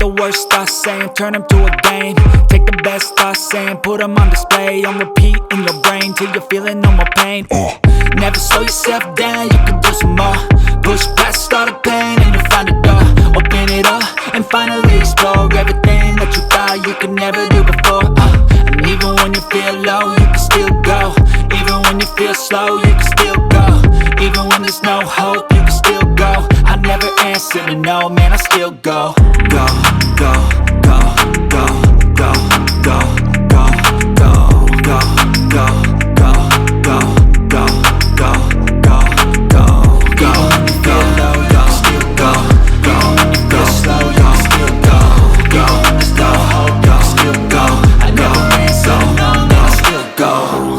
the worst thoughts saying, turn them to a game. Take the best thoughts saying, put them on display. On repeat in your brain till you're feeling no more pain. Never slow yourself down, you can do some more. Push past all the pain and you'll find a door. Open it up and finally explore everything that you thought you could never do before. And even when you feel low, you can still go. Even when you feel slow, you can still go. Even when there's no hope, you can still go. I never answer to no, man, I still go. Go, go, go, go, go, go, go, go, go, go, go, go, go, go, go, go, go. Even when you feel low, you can still go. Even when you feel slow, you can still go. Even when there's no hope, you can still go. I never answer to no, man, I still go.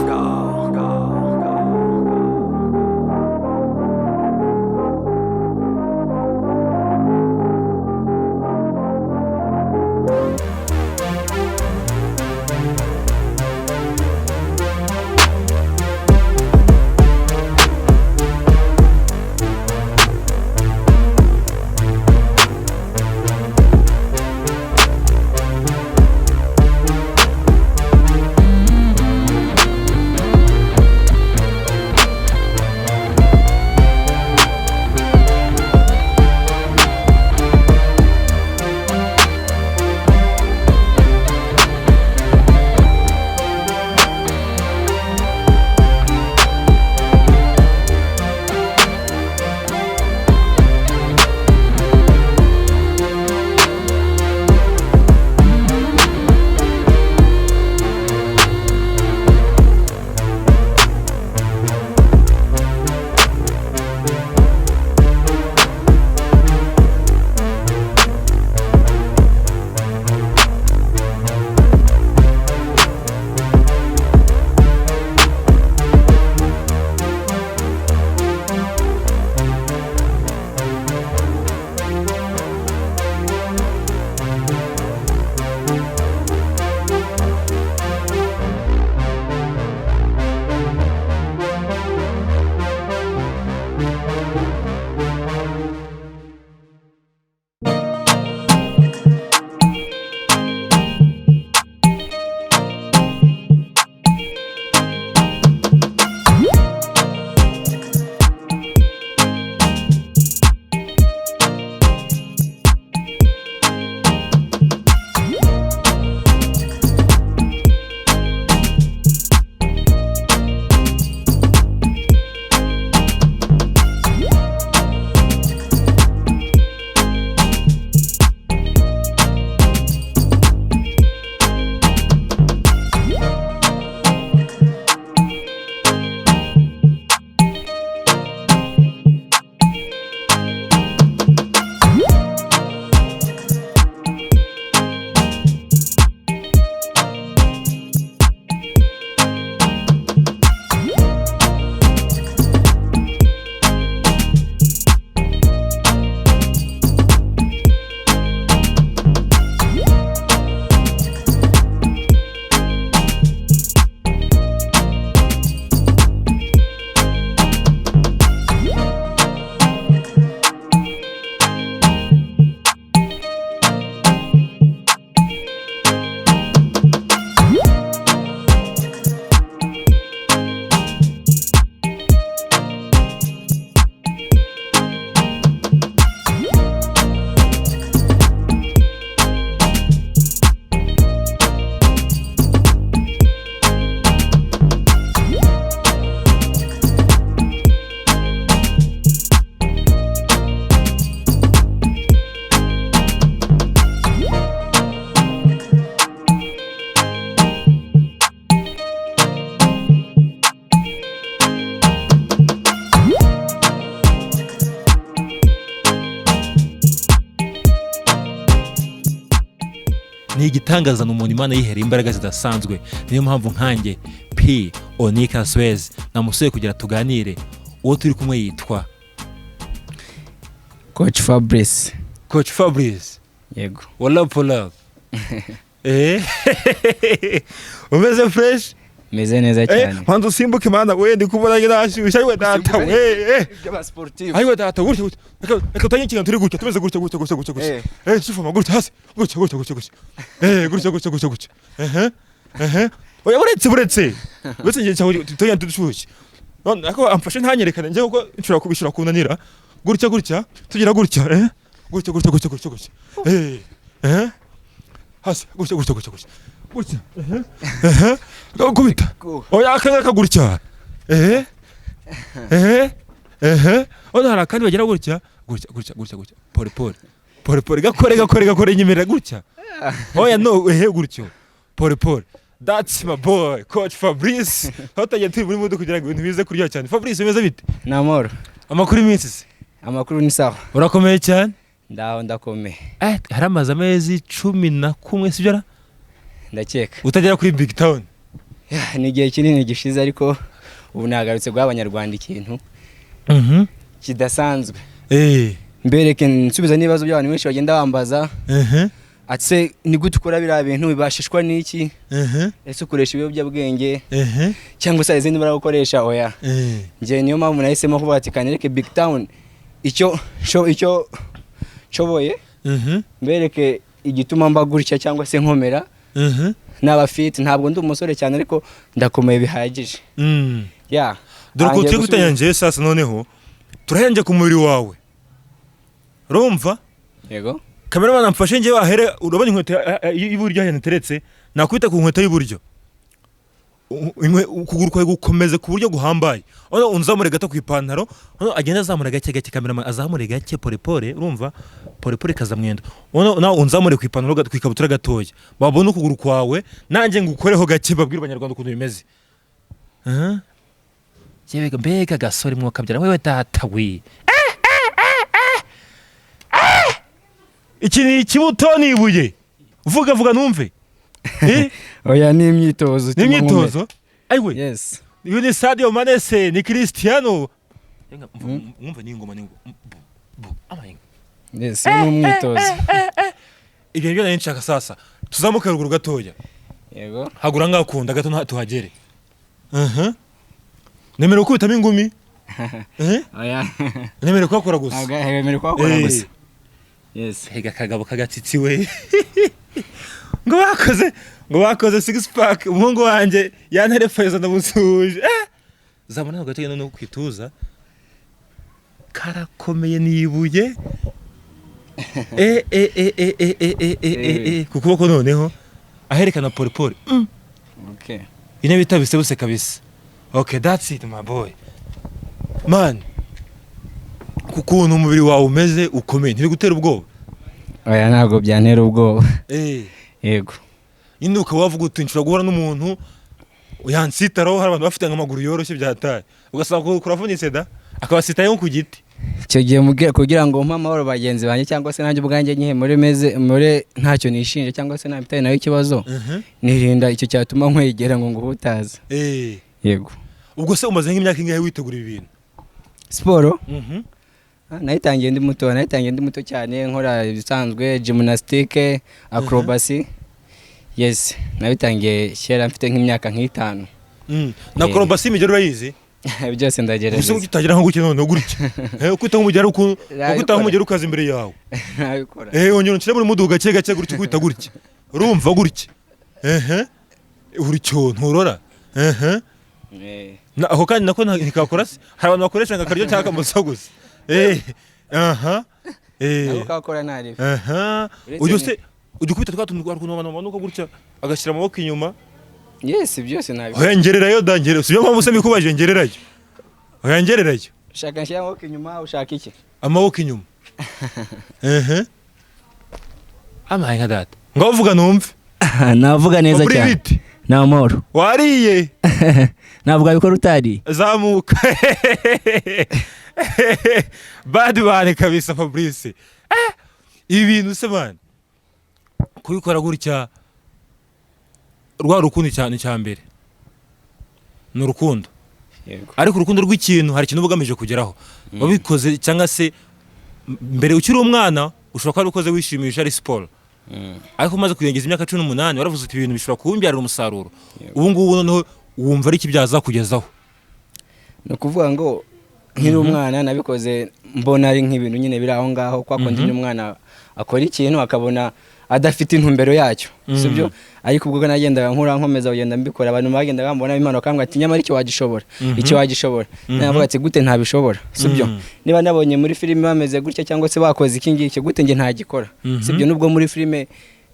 ni igitangaza n'umuntu Imana yihereye imbaraga zidasanzwe. Niyo mpamvu nkanjye P Onika Swez namusuye kugira tuganire. Uwo turi kumwe yitwa Coach Fabrice. Coach Fabrice. Yego. Wala pola. Umeze fresh? meze neza cyane hanze usimbuke mana we ndi kubona nashusha ayiwe data we by'aba sportive ayiwe data gutya reka utanye ikintu turi gutya tumeze gutya shufama gutya hasi gutya oya buretse ngiye cyawe tutoya tudushushye none ako amfashe ntanyerekane nje uko nshobora kubishura kunanira gutya tugira gutya gutya hasi gutya kubita oya akanga gutya ona hari akandi bagira gutya pole gakore nyemerera gutya oya no gutyo pole that's my boy coach Fabrice hataye turi muri mudu kugira ngo ibintu bize kurya cyane Fabrice umeze bite namoro amakuru iminsi se amakuru ni sawa urakomeye cyane ndakomeye haramaze amezi 11 sibyo ndakeka utagera kuri BigTown ni igihe kinini gishize ariko ubu nagarutse gw'abanyarwanda ikintu kidasanzwe mbereke nsubiza nibazo by'abantu benshi bagenda bambaza atse ni gute ukora bira bintu bibashishwa n'iki ese ukoresha ibiyobyabwenge cyangwa se izindi bara gukoresha oya nje niyo mpamvu nahisemo kuvuga ati kanireke BigTown icyo choboye mbereke igituma mba gutya cyangwa se nkomera naba fit ntabwo ndi umusore cyane ariko ndakomeye bihagije dore ko turi gutanyanje sasa noneho turahenge ku mubiri wawe rumva yego kamera namfashe nje wahere urabona inkweto iburyo hene teretse nakubita ku nkweto y'iburyo ukuguru kwawe gukomeze ku buryo guhambaye ono unzamure gato ku ipantaro ono agenda azamura gake kamera azamure gake pole urumva pole kazamwenda ono nawe unzamure ku ipantaro gato kwikabutura gatoya babona ukuguru kwawe nanjye ngukoreho gake babwira abanyarwanda ukuntu bimeze yebega mbega gasore mwokabyara wewe data we iki ni ikibuto nibuye vuga numve oya ni imyitozo aiwe yes uyu ni Sadio Mane se ni Cristiano mwumva ni ingoma yes ni umwitozo ibyo ngiye nshaka sasa tuzamuka ruguru gatoya yego hagura ngakunda gato tuhagere nemero kubitamo ingumi oya nemero kwakora gusa nemero kwakora gusa yes hega kagabo kagatsitsi we ngo bakoze six pack umuhungu wanje yanterefeza ndamusuje zamana ngo gategena no kwituza karakomeye nibuye kukuboko noneho aherekana pole okay ine bitabise bose kabisa okay that's it my boy man kukuntu umubiri wawe umeze ukomeye ntibigutera ubwoba oya ntago byantera ubwoba yego induka wavuga utinshura guhora n'umuntu uyansitaraho hari abantu bafite amaguru yoroshye byataye ugasaba kuravunitse da akabasitaye ku giti icyo gihe kugira ngo mpa amahoro bagenzi banjye cyangwa se nanjye ubwanjye nyihe muri ntacyo nishinje cyangwa se nabitaye nayo ikibazo nirinda icyo cyatuma nkwegera ngo nguhutaza yego ubwo se umaze nk'imyaka ingahe witegura ibi bintu siporo nayitangiye ndi muto cyane nkora ibisanzwe gymnastique acrobacy yes nabitangiye kera mfite nk'imyaka nk'itanu na acrobacy imigero urayizi byose ndagerageza gusa utagira nko gukina none gutya kwita nk'umugero kwita nk'umugero ukaza imbere yawe nabikora ongera uncire muri mudu gake gutya kwita gutya urumva gutya uricyo nturora aho kandi nako ntikakora se hari abantu bakoresha ngakaryo cyangwa kamusa gusa ukakora nari ujya kubita twatuntu rwarukuntu abantu banuka gutya agashyira amaboko inyuma yes byose nabi ngererayo dangere siyo mpamvu se bikubaje ngererayo ushaka nshyira amaboko inyuma ushaka iki amaboko inyuma amaye nka data ngavuga numve navuga neza cyane na amoro wariye navuga bikora utari zamuka bad kabisa Fabrice ibi bintu se man kubikora gutya rwa rukundo cyane cyambere n'urukundo ariko urukundo rw'ikintu hari ikintu bugamije kugeraho wabikoze cyangwa se mbere ukiri umwana ushobora kuba ukoze wishimisha ari sport ariko umaze kuyengeza imyaka 18 waravuze uti ibintu bishobora kubyarira umusaruro ubu ngubu noneho wumva ari iki byazakugezaho? no kuvuga ngo nkiri umwana nabikoze mbona ari nk'ibintu nyine biri aho ngaho kwa kundi umwana akora ikintu akabona adafite intumbero yacyo sibyo, ariko ubwo nagendaga nkura nkomeza kugenda mbikora abantu bagenda bambona impano kambwa ati nyamara icyo wagishobora icyo wagishobora navuga ati gute ntabishobora sibyo, niba nabonye muri filime bameze gutya cyangwa se bakoze iki ngiki gute nge ntagikora sibyo, nubwo muri filime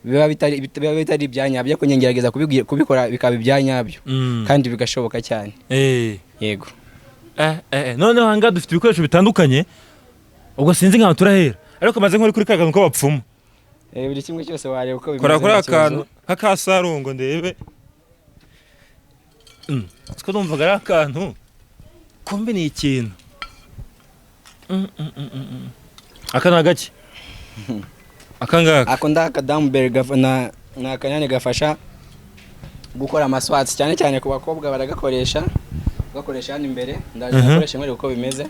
biba bitari ibyanyabyo ariko ngerageza kubikora bikaba ibyanyabyo kandi bigashoboka cyane. Yego. None hanga dufite ibikoresho bitandukanye ubwo sinzi nka turahera ariko maze nkori kuri kagantu ko bapfuma buri kimwe cyose wareba uko bimeze kora akantu nk'akasarungo ndebe siko numvaga ari akantu kombe ni ikintu akana gake akangaka akunda dumbbell gafana na kanyane gafasha gukora amaswats cyane cyane ku bakobwa baragakoresha hano imbere ndaje gukoresha nkore uko bimeze.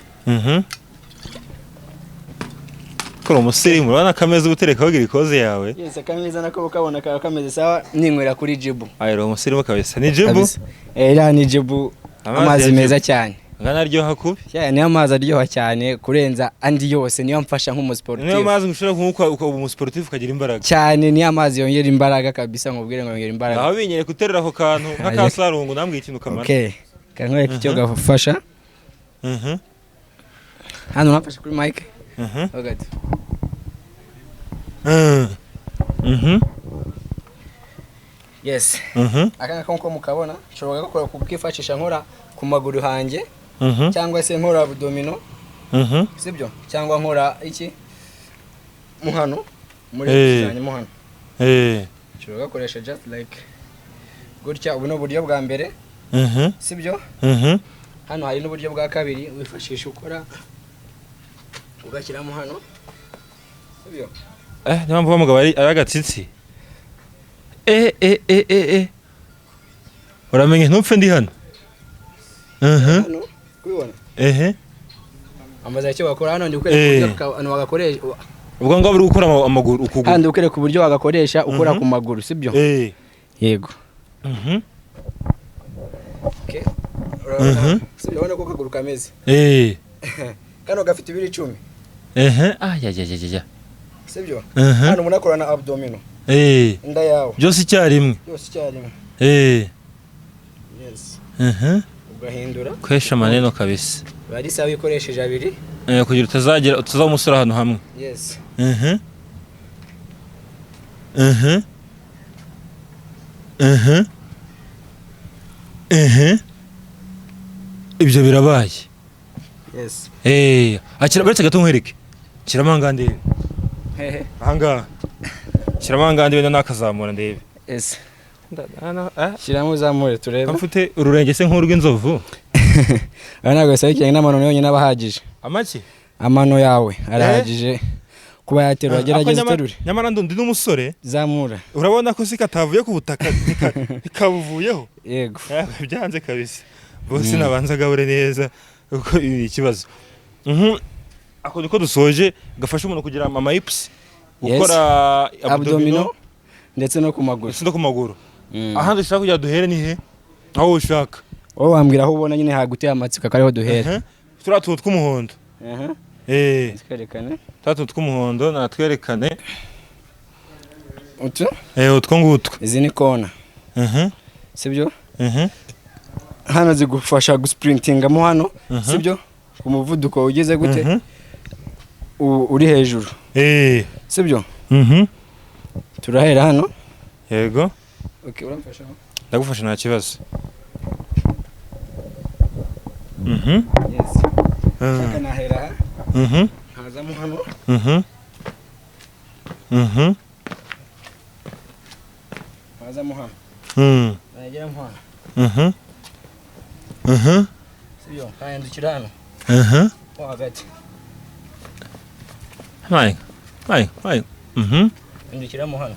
Kora umusirimu urabona kameze ubuterekaho girikoze yawe. Yes, kameza nako ukabona kameze sawa ninywera kuri jibu. Ayiro umusirimu kabisa ni jibu. Era ni jibu amazi meza cyane. Ngana aryoha kubi. Ni amazi aryoha cyane kurenza andi yose niyo mfasha nk'umusportif. Niyo amazi ngushira nk'uko umusportif kagira imbaraga. Cyane ni amazi yongera imbaraga kabisa nkubwire ngo yongera imbaraga. Aho binyere kuterera ako kantu nk'akasarungu nambwiye ikintu kamara. Okay. Kanwe icyo gafasha. Hano nafashe kuri mic. Hagati. Yes. Akanga ko mukabona nshobora gukora kubwifashisha nkora ku maguru hanjye cyangwa se nkora abdomino. Sibyo? Cyangwa nkora iki? Muhano muri cyane muhano. Nshobora gukoresha just like gutya ubu no buryo bwa mbere. Sibyo? Hano hari n'uburyo bwa kabiri wifashisha ukora ugashyiramo hano. Sibyo? Nimpamvu bamugabo ari agatsitsi. Uramenye ntupfe ndi hano. Hano kubibona? Amaze cyo bakora hano ndi ukereka uburyo bagakoresha. Ubwo ngo buri gukora amaguru ukuguru. Kandi ukereka uburyo bagakoresha ukora ku maguru, sibyo? Yego. Okay. Sibyo ubona ko kaguru kameze. Kano gafite ibiri 10. Ya. Sibyo? Hano munakora na abdomino. Inda yawe. Byose icyarimwe. Yes. Ugahindura. Kwesha maneno kabisa. Bari sawa ikoresheje abiri. Kugira utazamusura hano hamwe. Yes. Ibyo birabaye. Yes. Akira baretse gato nkwereke. Kiramangande. Hanga. Kiramangande benda nakazamura ndebe. Yes. Shiramo zamure turebe. Amfute ururenge se nk'urw'inzovu. Ana gasa cyane n'amano yonyine nabahagije. Amaki? Amano yawe arahagije. Kuba yaterura gerageza terure. Nyamara ndi n'umusore. Zamura. Urabona ko sikatavuye ku butaka nikabuvuyeho. Yego. Byanze kabisa. Bose nabanzaga bure neza uko ikibazo. Ako niko dusoje gafasha umuntu kugira ama hips gukora abdomino ndetse no ku maguru. Ahandi ushaka kujya duhere ni he? Aho ushaka. Wowe wambwira aho ubona nyine haguteye amatsiko kariho duhere. Turatu tw'umuhondo. Twerekane. Turatu tw'umuhondo natwerekane. Utu? Utwo ngutwo. Izi ni kona. Sibyo? Hano zigufasha gusprintingamo hano, sibyo? Umuvuduko ugeze gute? Uri hejuru. Sibyo? Turahera hano. Yego. Okay, uramfasha. Ndagufasha nta kibazo. Yes. Shaka nahera. Hazamo hano. Hazamo hano. Nagera hano. Sibyo, kayandukira hano. Hagati. Hai. Ndukiramo hano.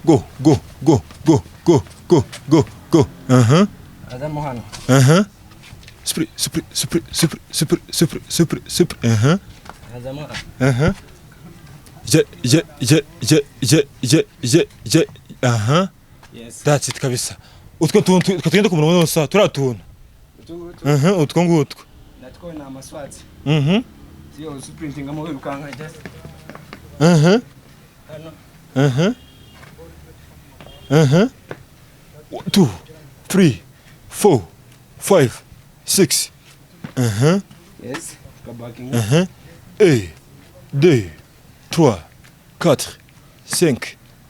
Go. Hazamo hano. Super. Hazamo hano. Yeah. Yes. That's it kabisa. utwo tuntu tugenda ku murongo wose turatuntu utwo ngutwo natwo ni amaswatsi siyo sprinting amo wirukanka just 2 3 4 5 6 yes kabaking 1 2 3 4 5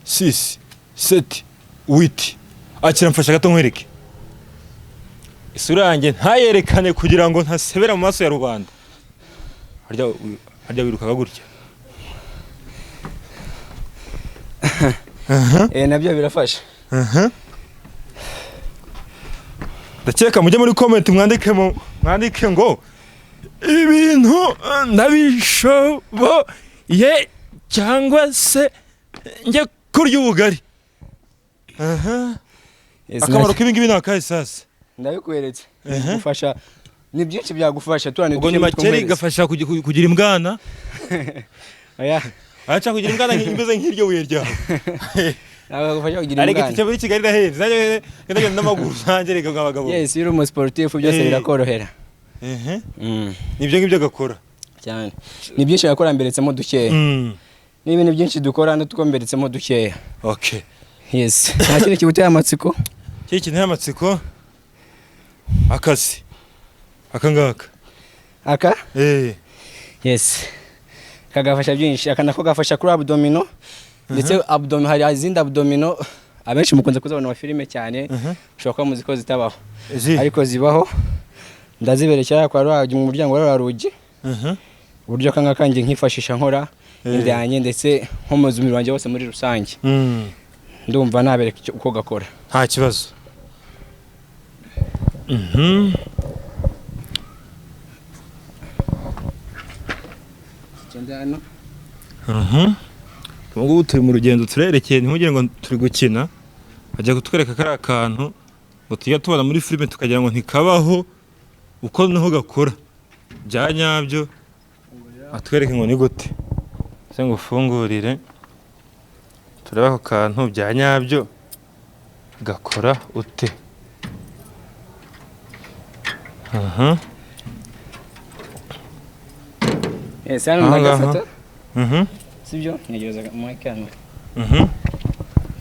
6 7 8 akira mfasha gato nkwereke isura yanjye ntayerekane kugira ngo ntasebera mu maso ya rubanda harya wirukaga gutya nabyo birafasha ndakeka mujye muri comment mwandike ngo ibintu ndabishoboye cyangwa se njye kurya ubugari akamaro k'ibingibi ni akahe sasa ndabikweretse gufasha ni byinshi byagufasha ubwo ni makeri gafasha kugira imbwana acha kugira imbwana nk'imeze nk'iryo buye ryawe agufasha kugira imbwana ariko icyo Kigali ndahenze zaje ndagenda n'amaguru sanje reka nk'abagabo yes uri umu sportif byose birakorohera nibyo ngibyo gakora cyane ni byinshi yakora mberetsemo dukeya ni ibintu byinshi dukora n'utwomberetsemo dukeya okay yes nta kintu kibuteye amatsiko kintu amatsiko akazi akangaka aka yes kagafasha byinshi akanako gafasha kuri abdomino ndetse abdomino hari izindi abdomino abenshi mukunze kuzabona mu filime cyane ushobora kuba muzi ko zitabaho ariko zibaho ndaziberekera kwa rwaje mu muryango wa rugi uburyo kanga kanjye nkifashisha nkora indanye ndetse nko mu zumiro wanjye wose muri rusange ndumva nabereka uko gakora nta kibazo cyendano Tungu turi mu rugendo turerekeye ntugire ngo turi gukina ajya kutwereka kari akantu ngo tujya tubona muri filime tukagira ngo ntikabaho uko naho gakora bya nyabyo atwereke ngo ni gute se ngo ufungurire tureba ako kantu bya nyabyo gakora ute yes hano ndagafata sibyo ntegereza mic hano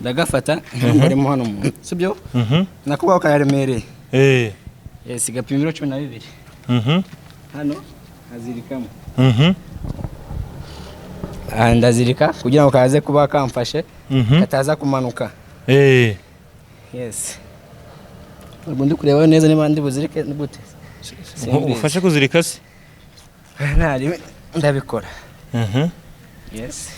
ndagafata harimo hano mu sibyo nakubaho kayaremereye yes gapima 12 hano azirikamo ndazirika kugira ngo kaze kuba kamfashe kataza kumanuka yes ubwo ndi kureba neza niba ndi buzirike gute ufashe kuzirika se ntari ndabikora yes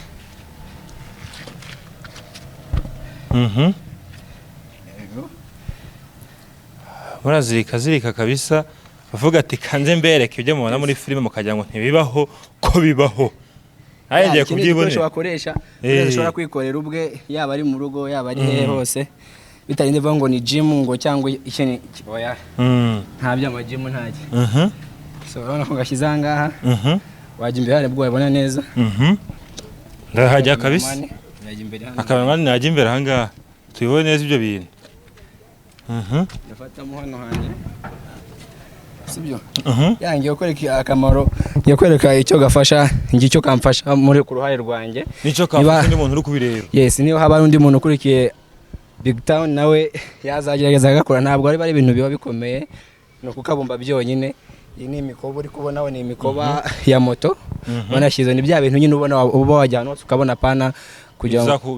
murazirika kabisa bavuga ati kanze mbereke ibyo mubona muri filime mukagira ngo ntibibaho ko bibaho agiye kubyibonera wakoresha ushobora kwikorera ubwe yaba ari mu rugo yaba ari hehe hose bitarinde vuga ngo ni gym ngo cyangwa ikintu kiboya nta by'amajimu ntaje so urabona ko gashiza ngaha wajya imbere hari bwo wabona neza ndahajya kabisa akabana najya imbere aha ngaha tuyibone neza ibyo bintu ndafatamo hano hanjye sibyo yangiye gukwereka akamaro yakwereka icyo gafasha icyo kamfasha muri ku ruhare rwanjye nicyo kamfasha undi muntu uri kubireba yes niyo haba undi muntu ukurikiye BigTown nawe yazagerageza agakora ntabwo ari ibintu biba bikomeye no kukabumba byonyine iyi ni imikoba uri kubona ni imikoba ya moto banashyize ni bya bintu nyine ubona uba wajyana ukabona pana kugira ngo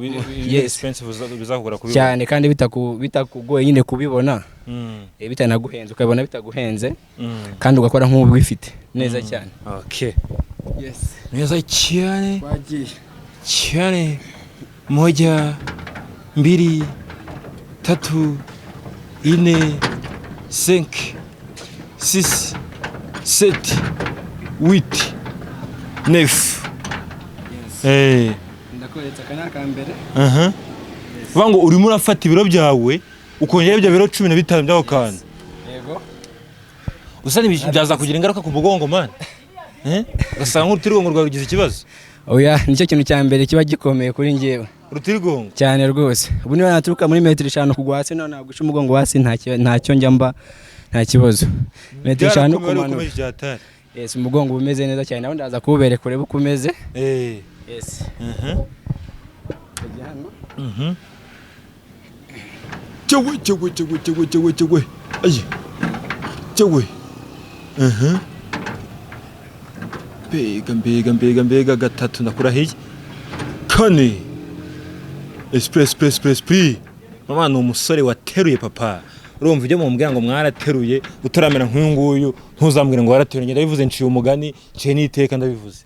bizakugura kubibona cyane kandi bitakugoye nyine kubibona bitanaguhenze ukabona bitaguhenze kandi ugakora nk'ubu bifite neza cyane okay yes neza cyane wagiye cyane 1 2 3 4 5 6 7 8 9 ndakweretse akanaka mbere vango urimo urafata ibiro byawe ukongera ibyo biro 15 byaho kandi yego usani byaza kugira ingaruka ku mugongo man gasanga urutirigo ngo rwarugize ikibazo oya nicyo kintu cya mbere kiba gikomeye kuri ngewe rutirigongo cyane rwose. Ubu niba naturuka muri metero 5 kugwa hasi none nagusha umugongo hasi ntacyo njya mba nta kibazo. Metero 5 kumanura. Yes, umugongo umeze neza cyane. Naho ndaza kubereka kureba uko umeze. Yes. Cyewe. Ayi. Cyewe. Mbega gatatu ndakurahiye. Kane. Express. Mama ni umusore wateruye papa. Urumva ibyo mumbwira ngo mwarateruye utaramera nk'uyu nguyu ntuzambwire ngo warateruye. Ndabivuze nciye umugani ciye niteka ndabivuze.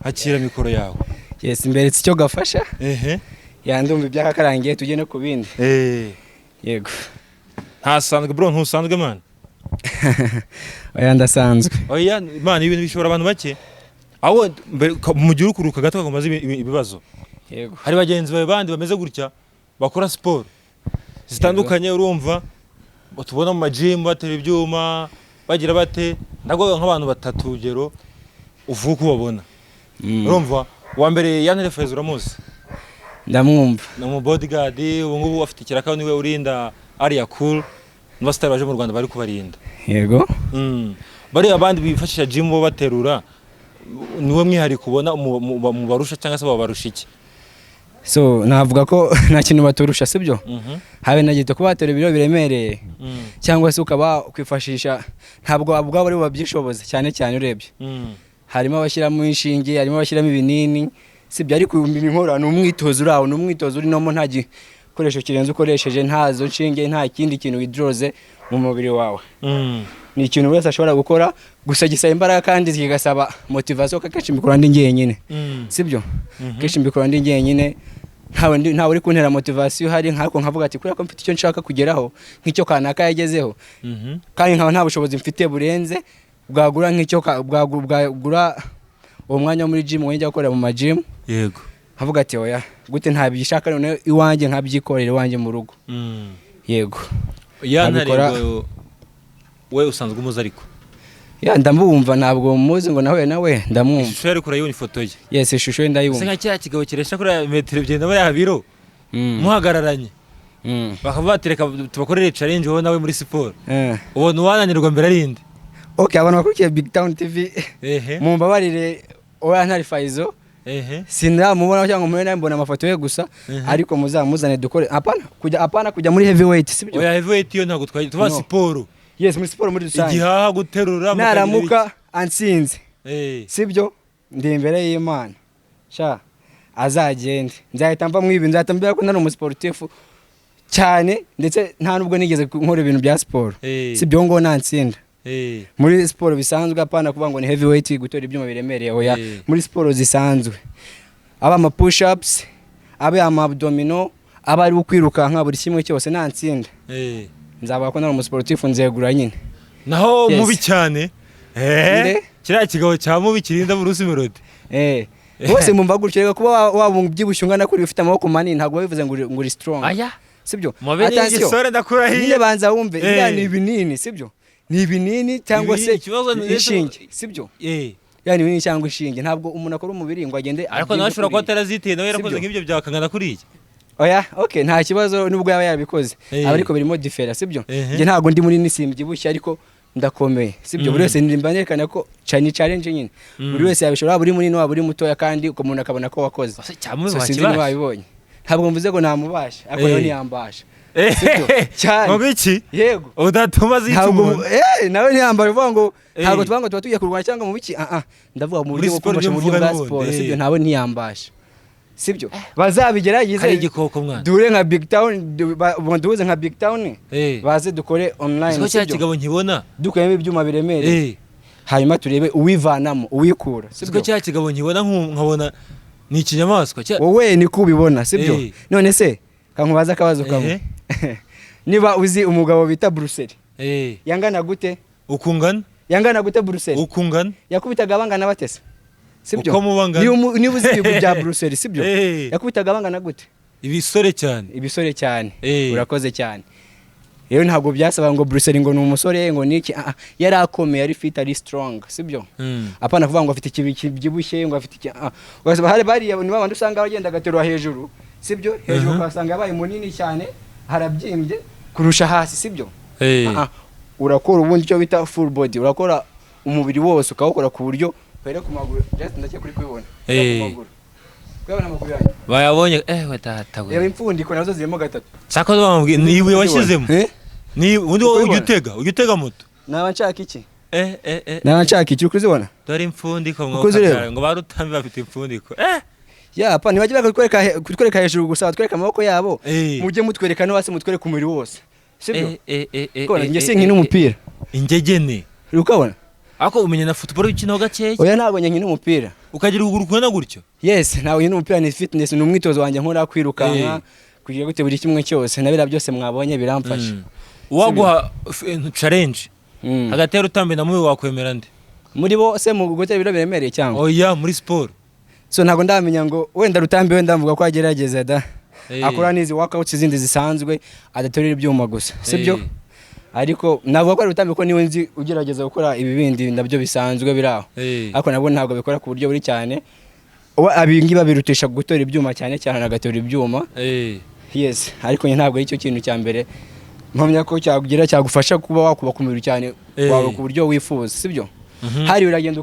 Hakira mikoro yawe. Yes, imbere icyo gafasha. Yandumva ibyakarangiye tujye no kubindi. Yego. Ntasanzwe bro, ntusanzwe man. Oya ndasanzwe. Oya man, ibintu bishobora abantu bake. Aho mu gihe ukuruka gato bakomaze ibibazo. Yego. Hari bagenzi bawe bandi bameze gutya bakora sport zitandukanye urumva tubona mu gym batera ibyuma bagira bate ndago nk'abantu batatu ugero uvuka ubabona. Urumva wa mbere Yanere Faiz uramuzi? Ndamwumva. Na mu bodyguard ubu ngubu afite ikiraka niwe urinda area cool n'abastar baje mu Rwanda bari kubarinda. Yego. Bari abandi bifashisha gym bo baterura niwe mwihari kubona mu barusha cyangwa se babarusha iki? So navuga ko nta kintu baturusha sibyo. Habe nagito kuba batera ibiro biremereye cyangwa se ukaba kwifashisha ntabwo abugabo bari babyishoboza cyane urebye. Harimo abashyira mu inshinge, harimo abashyira mu binini sibyo, ariko inkora n'umwitozo uraho n'umwitozo uri nomo nta gikoresho kirenze ukoresheje ntazo nshinge nta kindi kintu withdraws mu mubiri wawe. Ni ikintu wese ashobora gukora gusa gisaba imbaraga kandi kigasaba motivation kakashi mbikora ndi ngenyine sibyo. Keshi mbikora ndi ngenyine ntawe uri kuntera motivation hari nkako nkavuga ati kuri ko mfite icyo nshaka kugeraho nk'icyo kanaka yagezeho kandi nkaba nta bushobozi mfite burenze bwagura nk'icyo bwagura uwo mwanya muri gym wenjya gukora mu gym. Yego. Havuga ati oya gute ntabishaka none iwanjye nkabyikorera iwanjye mu rugo. Yego. Yanarego we usanzwe umuzi ariko. Ya ndamubumva ntabwo muzi ngo nawe ndamwumva. Ishusho yari kurayibona ifoto ye. Yes, ishusho ye ndayibumva. Senga cya kigabo kiresha kuri metero 2 muri abiro. Muhagararanye. Bakavuga ati reka tubakorere challenge wowe nawe muri siporo. Ubona wananirwa mbere arinde. Okay, abantu bakurikiye BigTown TV. Mumbabarire oya ntari Faizo. Sinamubona cyangwa mubona mbona amafoto ye gusa ariko muzamuzane dukore. Apana kujya muri heavyweight sibyo? Oya heavyweight yo ntago twaje tuba siporo. Yes, muri siporo muri rusange. Igihaha guterura naramuka ansinze. Sibyo? Ndi imbere y'Imana. Sha azagende. Nzahita mva mwibi nzatambira ko nari umusportifu cyane ndetse nta nubwo nigeze nkora ibintu bya siporo. Sibyo ngo nantsinda. Muri siporo bisanzwe apana kuvuga ngo ni heavyweight gutora ibyuma biremereye oya. Muri siporo zisanzwe aba ama push ups aba ama abdominal aba ari ukwiruka nka buri kimwe cyose nantsinda. Nzaba ko nari umusportifu nzegura nyine. Naho mubi cyane. Kira kigabo cya mubi kirinda mu rusi melody. Bose mumva gutyo reka kuba wabunga byibushyungana kuri ufite amaboko manini ntabwo bivuze ngo uri strong. Aya. Sibyo? Attention. Niye banza wumve ni ibinini sibyo? Ni ibinini cyangwa se inshinge sibyo? Yani ibinini cyangwa inshinge ntabwo umuntu akora umubiri ngo agende. Ariko nashobora ko atarazitiye nawe yarakoze nk'ibyo byakangana kuri iki. Oya, okay, nta kibazo nubwo yaba yarabikoze. Ariko birimo differa sibyo? Nge ntago ndi muri nisimbyibushe ariko ndakomeye sibyo. Buri wese ndimbanerekana ko challenge nyine. Buri wese yabishobora buri munini waba uri mutoya kandi umuntu akabona ko wakoze. So sinzi wabibonye. Ntabwo mvuze ngo namubasha ariko yo ntiyambasha. Cyane. Mubiki? Yego. Udatuma zituma. Nawe ntiyambara uvuga ngo ntabwo tubango tuba tugiye kurwana cyangwa mubiki ndavuga mu buryo bwo kumusha mu buryo bwa siporo sibyo ntawe ntiyambasha. Sibyo bazabigerageze hari igikoko mwana dure nka BigTown duhuze nka BigTown baze dukore online sibyo cya kigabo nkibona dukuyemo ibyuma biremereye hanyuma turebe uwivanamo uwikura sibyo cya kigabo nkibona nkabona ni ikinyamaswa wowe ni kubibona sibyo none se kankubaza akabazo kamwe niba uzi umugabo bita Brussels yangana gute ukungana yangana gute Brussels ukungana yakubitaga abangana batese sibyo uko mubangana niba uzi ibyo bya Brussels sibyo yakubitaga abangana gute ibisore cyane urakoze cyane rero ntabwo byasaba ngo Brussels ngo ni umusore ngo niki yari akomeye ari fit ari strong sibyo apana kuvuga ngo afite ikibyibushye ngo afite hari bari ni babandi usanga bagenda gaterwa hejuru sibyo hejuru ukasanga yabaye munini cyane harabyimbye kurusha hasi sibyo urakora ubundi cyo bita full body urakora umubiri wose ukawukora ku buryo pere ku maguru just ndake kuri kwibona ku maguru kwabona amaguru yawe bayabonye watata reba impfundiko nazo zirimo 3 sako bamubwiye niwe washyizemo ni undi ujya moto naba nshaka iki naba nshaka iki ukuzibona dore impfundiko ngo barutambi bafite impfundiko pa ntibajya kutwereka hejuru gusa batwereka amaboko yabo mujye mutwereka no hasi mutwereka umubiri wose sibyo kona njye sinkina umupira ingegene ukabona ako umenya na football ukina gakeye oya ntabwo nkina umupira ukagira uguru kwena gutyo yes ntabwo nkina umupira ni fitness ni umwitozo wanjye nkora kwirukanka kugira gute buri kimwe cyose nabira byose mwabonye biramfasha waguha challenge agatera utambe na mubi wakwemera nde muri bo se mu gutera ibiro biremereye cyangwa oya muri sport so ntabwo ndamenya ngo wenda rutambe wenda mvuga ko agerageza da akora nizi workouts zindi zisanzwe adatorera ibyuma gusa sibyo ariko navuga ko rutambe ko niwe nzi ugerageza gukora ibi bindi nabyo bisanzwe biraho ariko nabo ntabwo bikora ku buryo buri cyane abingi babirutisha gutora ibyuma cyane cyane agatora ibyuma yes ariko ntabwo ari cyo kintu cya mbere mpamya ko cyagira cyagufasha kuba wakubaka umubiri cyane wawe ku buryo wifuza sibyo hari uragenda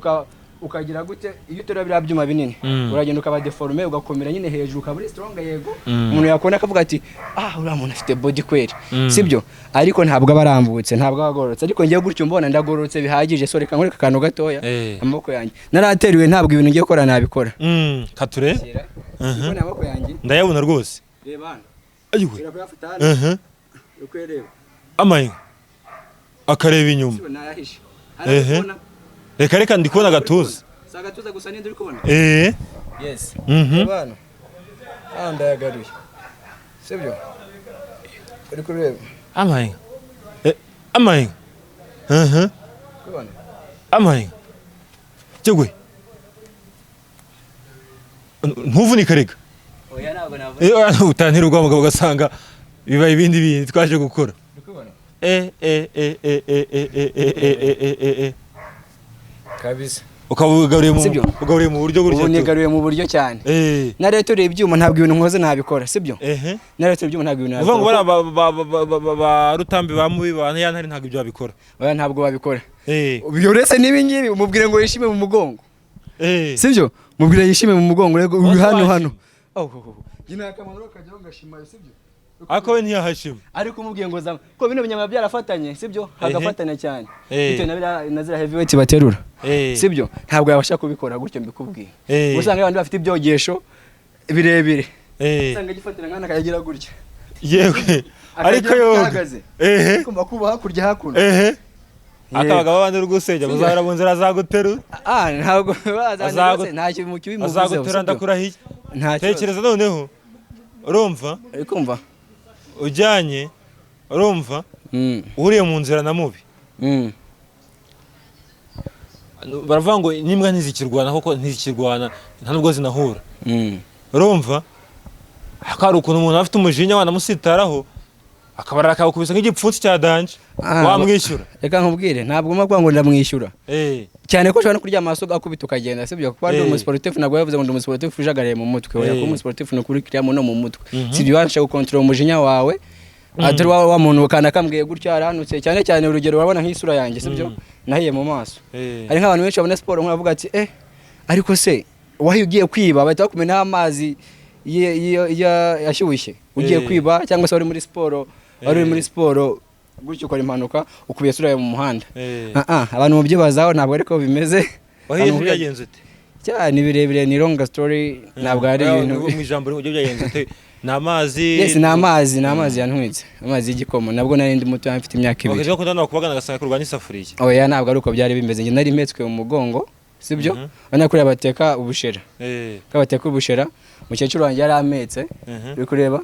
ukagira gute iyo utora bira byuma binini uragenda ukaba deforme ugakomera nyine hejuru ukaba strong yego umuntu yakona akavuga ati uriya muntu afite body kweri sibyo ariko ntabwo abarambutse ntabwo abagorotse ariko ngiye gutyo mbona ndagorotse bihagije so reka nkoreka kantu gatoya amaboko yanjye narateriwe ntabwo ibintu ngiye gukora nabikora kature ubona amaboko yanjye ndayabona rwose reba hano ayiwe uko reba amaye akareba inyuma nayahishe reka ndi kubona gatuza sagatuza gusa ninde uri kubona yes abana ndayagaruye sibyo uri kureba amaye kubona amaye cyegwe ntuvunika rega oya ntabwo navuga utantira urwamo ugasanga bibaye ibindi bintu twaje gukora kabisa ukabugariye mu buryo gutyo ubunyegaruye mu buryo cyane na leta uri ibyuma ntabwo ibintu nkoze nabikora sibyo na leta ibyuma ntabwo ibintu nabikora ba rutambi bamubi bana yantari ntabwo ibyo babikora oya ntabwo babikora biyorese nibingibi umubwire ngo yishime mu mugongo sibyo mubwire yishime mu mugongo rego hano gina akamanuro kajyaho ngashima sibyo ako we ntiyahashima ariko umubwiye ngo zama ko bino binyama byarafatanye sibyo hagafatanya cyane bitewe na zira heavyweight baterura sibyo ntabwo yabasha kubikora gutyo mbikubwiye usanga abantu bafite ibyogesho birebire usanga gifatira nkana kayagira gutya yewe ariko yogaze kumva kuba hakurya hakuno akabagabo bandi rugusejya muzahora mu nzira azaguterura ntabwo bazanze nta kintu mu kibi muvuze azaguterura ndakurahiye tekereza noneho urumva kumva ujyanye urumva uriye mu nzira na mubi baravuga ngo n'imbwa ntizikirwana kuko ntizikirwana nta nubwo zinahura urumva hari ukuntu umuntu afite umujinya wanamusitaraho akabara akawukubisa nk'igipfunsi cya danje wamwishyura reka nkubwire ntabwo mpamvu ngo ndamwishyura cyane ko ushobora no kuryama hasi ugakubita ukagenda sibyo kuko ari umusportif ntabwo yavuze ngo ndi umusportif ujagaraye mu mutwe oya ko umusportif no kuri kiramo no mu mutwe sibyo washaka gukontrola umujinya wawe atari wa muntu kana kambwiye gutyo aranutse cyane cyane urugero urabona nk'isura yanjye sibyo nahiye mu maso ari nk'abantu benshi babona siporo nk'abavuga ati ariko se wahiye ugiye kwiba bahita bakumena amazi yashyushye ugiye kwiba cyangwa se wari muri siporo gutyo ukora impanuka ukubiye sura mu muhanda abantu mubyibazaho ntabwo ariko bimeze wahiye byagenze ute cyane birebire ni long story ntabwo ari ibintu mu ijambo ryo byagenze ute namazi yes namazi yantwitse amazi y'igikomo nabwo nari ndi muto mfite imyaka 2 bakaje ko ndana kubagana gasanga kurwanya isafuriye oya ntabwo ari uko byari bimeze nge nari metswe mu mugongo sibyo bana kuri abateka ubushera kabateka ubushera mukecuru wanjye yari ametse uri kureba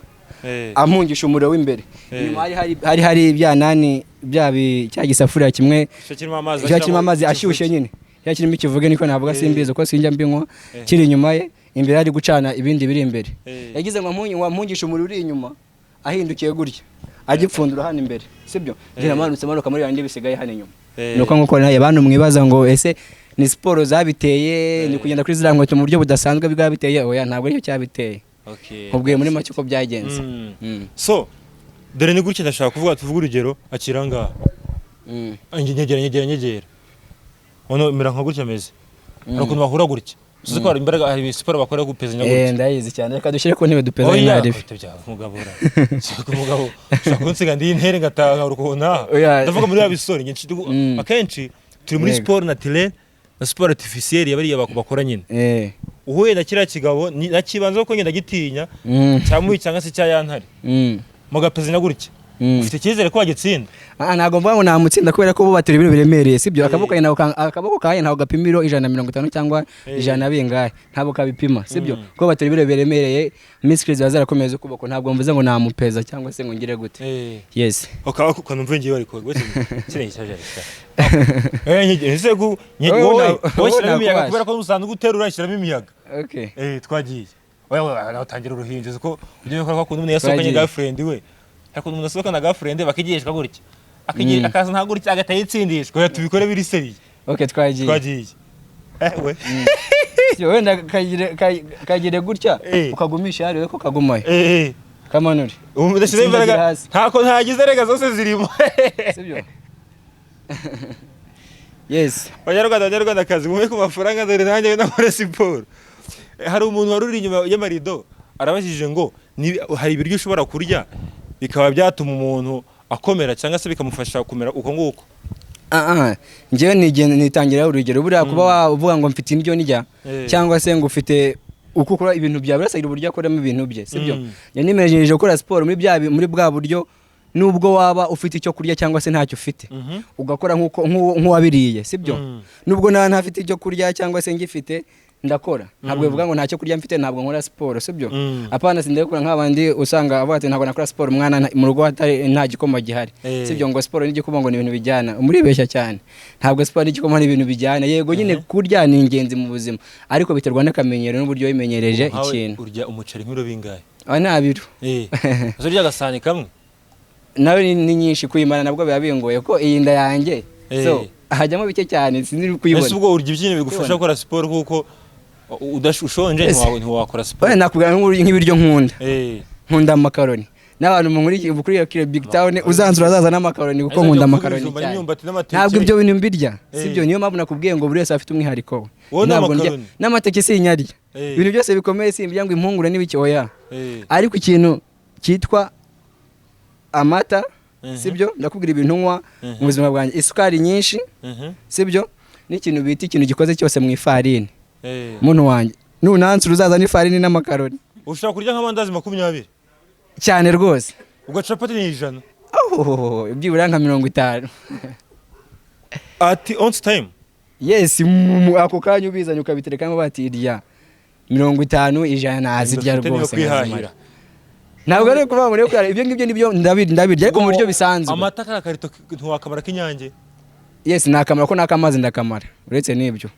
amungisha umuriro w'imbere nyuma hari ibyanani cya gisafuriya kimwe kirimo amazi ashyushye nyine yakirimo ikivuge niko navuga simbizo ko sinjya mbinywa kiri inyuma ye imbere ari gucana ibindi biri imbere yagize ngo mpungisha umuriro uri inyuma ahindukiye gutya agipfundura hano imbere sibyo ndiramanutse manuka muri yandi bisigaye hano inyuma nuko nkuko naye bantu mwibaza ngo ese ni siporo zabiteye ni kugenda kuri zira nkweto mu buryo budasanzwe bwabiteye oya ntabwo aricyo cyabiteye nkubwiye muri make uko byagenze. So dore ni gutya ndashaka kuvuga, tuvuga urugero akira ngaha nyegera ono mera nka gutya ameze ariko bahura gutya uzi ko imbaraga hari siporo bakora gupezanya gutya. Ndayizi cyane, reka dushyire ku ntebe dupezanye nari umugabura umugabo shakunsiga ndi intere ngataha urukona ndavuga muri abisore nyinshi akenshi turi muri sport naturel na sport artificielle yabari bakora nyine uhuye na kiriya kigabo nakibanza ko ngenda gitinya cyamuye cyangwa se cyayantare mugapezanya gutya ufite cyizere ko wagitsinda. Ntago mvuga ngo namutsinda kubera ko bo batera ibiro biremereye sibyo, akaboko kaye ntago gapima ibiro 150 cyangwa 100 bingahe, ntabwo kabipima sibyo, ko batera ibiro biremereye muscles zarakomeza ukuboko, ntabwo mvuze ngo namupeza cyangwa se ngo ngire gute. Yes ukanumva ngiye bari ko gute kire cyaje ariko ese ku wowe imiyaga kubera ko usanzwe guterura ishyiramo imiyaga. Twagiye oya natangira uruhinje ko ujye gukora ko umuntu yasohokanye girlfriend we ariko umuntu asohoka na girlfriend bakigishwa gutya akigiye akaza nta gutya agatayitsindishwa tubikore biri seriye. Twagiye we wenda kagire gutya ukagumisha hariwe ko kagumaye kamanuri umudashire imbaraga ntako ntagize rega zose zirimo sibyo. Yes Abanyarwanda kazi mume ku mafaranga dore nanjye nakora siporo. Hari umuntu waruri inyuma y'amarido arabajije ngo hari ibiryo ushobora kurya bikaba byatuma umuntu akomera cyangwa se bikamufasha kumera uko nguko. Ngewe nitangira urugero buriya kuba wavuga ngo mfite indyo nijya cyangwa se ngo ufite uko ukora ibintu byawe birasabira uburyo akoramo ibintu bye sibyo. Nimejeje gukora siporo muri bwa buryo nubwo waba ufite icyo kurya cyangwa se ntacyo ufite ugakora nk'uwabiriye sibyo. Nubwo ntafite icyo kurya cyangwa se ngifite ndakora, ntabwo bivuga ngo ntacyo kurya mfite ntabwo nkora siporo sibyo. Apana sindekura nk'abandi usanga avuga ati ntabwo nakora siporo umwana mu rugo nta gikoma gihari sibyo, ngo siporo n'igikoma ngo ni ibintu bijyana, umuribeshya cyane. Ntabwo siporo n'igikoma ni ibintu bijyana, yego nyine kurya ni ingenzi mu buzima ariko biterwa n'akamenyero n'uburyo wimenyereje ikintu. Urya umuceri nk'iro bingahe? Nabiro urya agasani kamwe nawe ni nyinshi kuyimana nabwo biba bingoye ko iyi nda yanjye so hajyamo bike cyane sinzi kuyibona. Ese ubwo urya ibyinyo bigufasha gukora siporo kuko udashonje ntiwakora siporo? Nakubwira nk'ibiryo nkunda amakaroni n'abantu muri kire BigTown uzanzura azaza n'amakaroni kuko nkunda amakaroni cyane. Ntabwo ibyo bintu mbirya sibyo, niyo mpamvu nakubwiye ngo buri wese afite umwihariko we. Ntabwo ndya n'amateke sinyarya, ibintu byose bikomeye simbya ngo impungure n'ibiki oya, ariko ikintu cyitwa amata sibyo, ndakubwira ibintu nywa mu buzima bwanjye, isukari nyinshi sibyo, n'ikintu bita ikintu gikoze cyose mu ifarini. Muntu wanjye nunansura uzaza n'ifarini n'amakaroni. Ushaka kurya nk'amandazi 20 cyane rwose, ugacapati ni 100 byibura nka 50 at on time. Yes ako kanya ubizanye ukabiterekamo batirya 50 100 nazirya rwose. Ntabwo ari kuva muri kwara ibyo ngibyo nibyo ndabirya ariko mu buryo bisanzwe. Amata karakarito ntiwakamara k'inyange? Yes nakamara ko nakamazi ndakamara uretse nibyo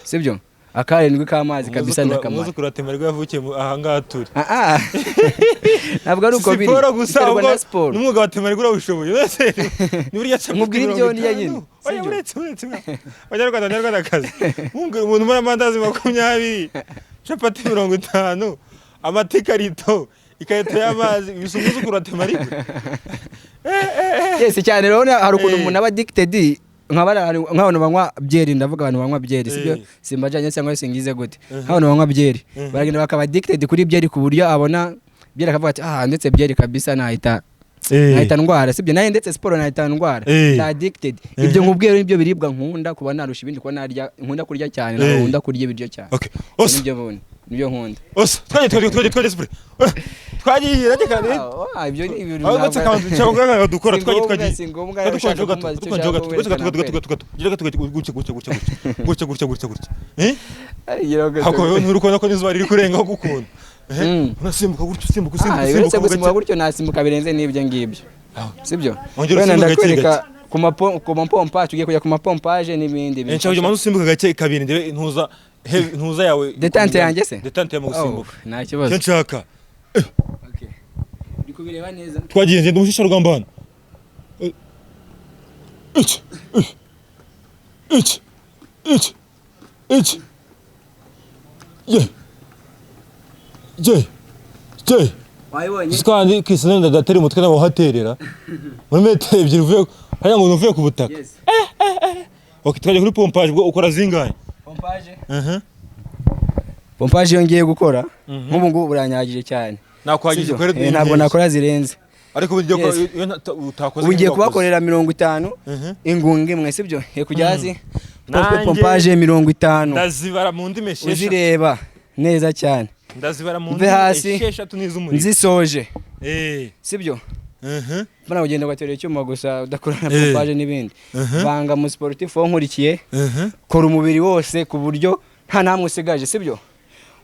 sibyo. Akarindwi k'amazi kabisa ndakamara. Muzi kuratemerwa yavukiye aha ngaha turi. Ntabwo ari uko biri. Siporo gusa ubwo n'umwuga watemerwa urabushoboye wese. Ni burya cyane. Mubwira ibyo ni yanyine. Oya uretse. Abanyarwanda kazi. Mubwira umuntu muri amandazi 20, capati 50, amatikarito, ikayeto y'amazi, ibisubizo kuratemerwa. Yes cyane rero hari ukuntu umuntu aba addicted nk'abantu banywa byeri, ndavuga abantu banywa byeri sibyo, simbajanye cyangwa singize gute, nk'abantu banywa byeri baragenda bakaba addicted kuri byeri ku buryo abona byeri akavuga ati ndetse byeri kabisa nahita ndwara sibyo, naye ndetse siporo nahita ndwara addicted. Ibyo nkubwiye nibyo biribwa nkunda kuba narusha ibindi kuba narya, nkunda kurya cyane nkunda kurya ibiryo cyane. Nibyo nkunda. Twagiye spray. Twagiye rake kandi. Ibyo ni ibintu cyangwa dukora twagiye. Hako nturukona ko nizuba riri kurenga gukunda. Unasimbuka gusimbuka gutyo nasimbuka birenze n'ibyo ngibyo. Sibyo? Wenda ndakwereka ku mapompa tugiye kujya ku mapompaje n'ibindi bintu. Nshaka umuntu usimbuka gake kabiri ndebe ntuza yawe detante yanjye se detante mu gusimbuka nta kibazo cyo nshaka. Okay ndikubireba neza twagiye ngende mushisha rugambana cye wayibonye kandi Cristiano ndadatera umutwe nabo haterera muri metero ebyiri uvuye haya ngo uvuye ku butaka okay twaje kuri pompage bwo ukora zingahe pompage pompage yongeye gukora nk'ubu ngubu buranyagije cyane nakwagije kwere ntabwo nakora zirenze ariko ugiye utakoze ugiye kubakorera 50 ingunge mwe sibyo kujya hasi pompage 50 ndazibara mu ndimi esheshatu uzireba neza cyane ndazibara mu ndimi esheshatu n'izumuri nzisoje sibyo bana ugenda gaterera icyuma gusa udakora na pompage n'ibindi banga mu sportif wo nkurikiye kora umubiri wose ku buryo nta namwe usigaje sibyo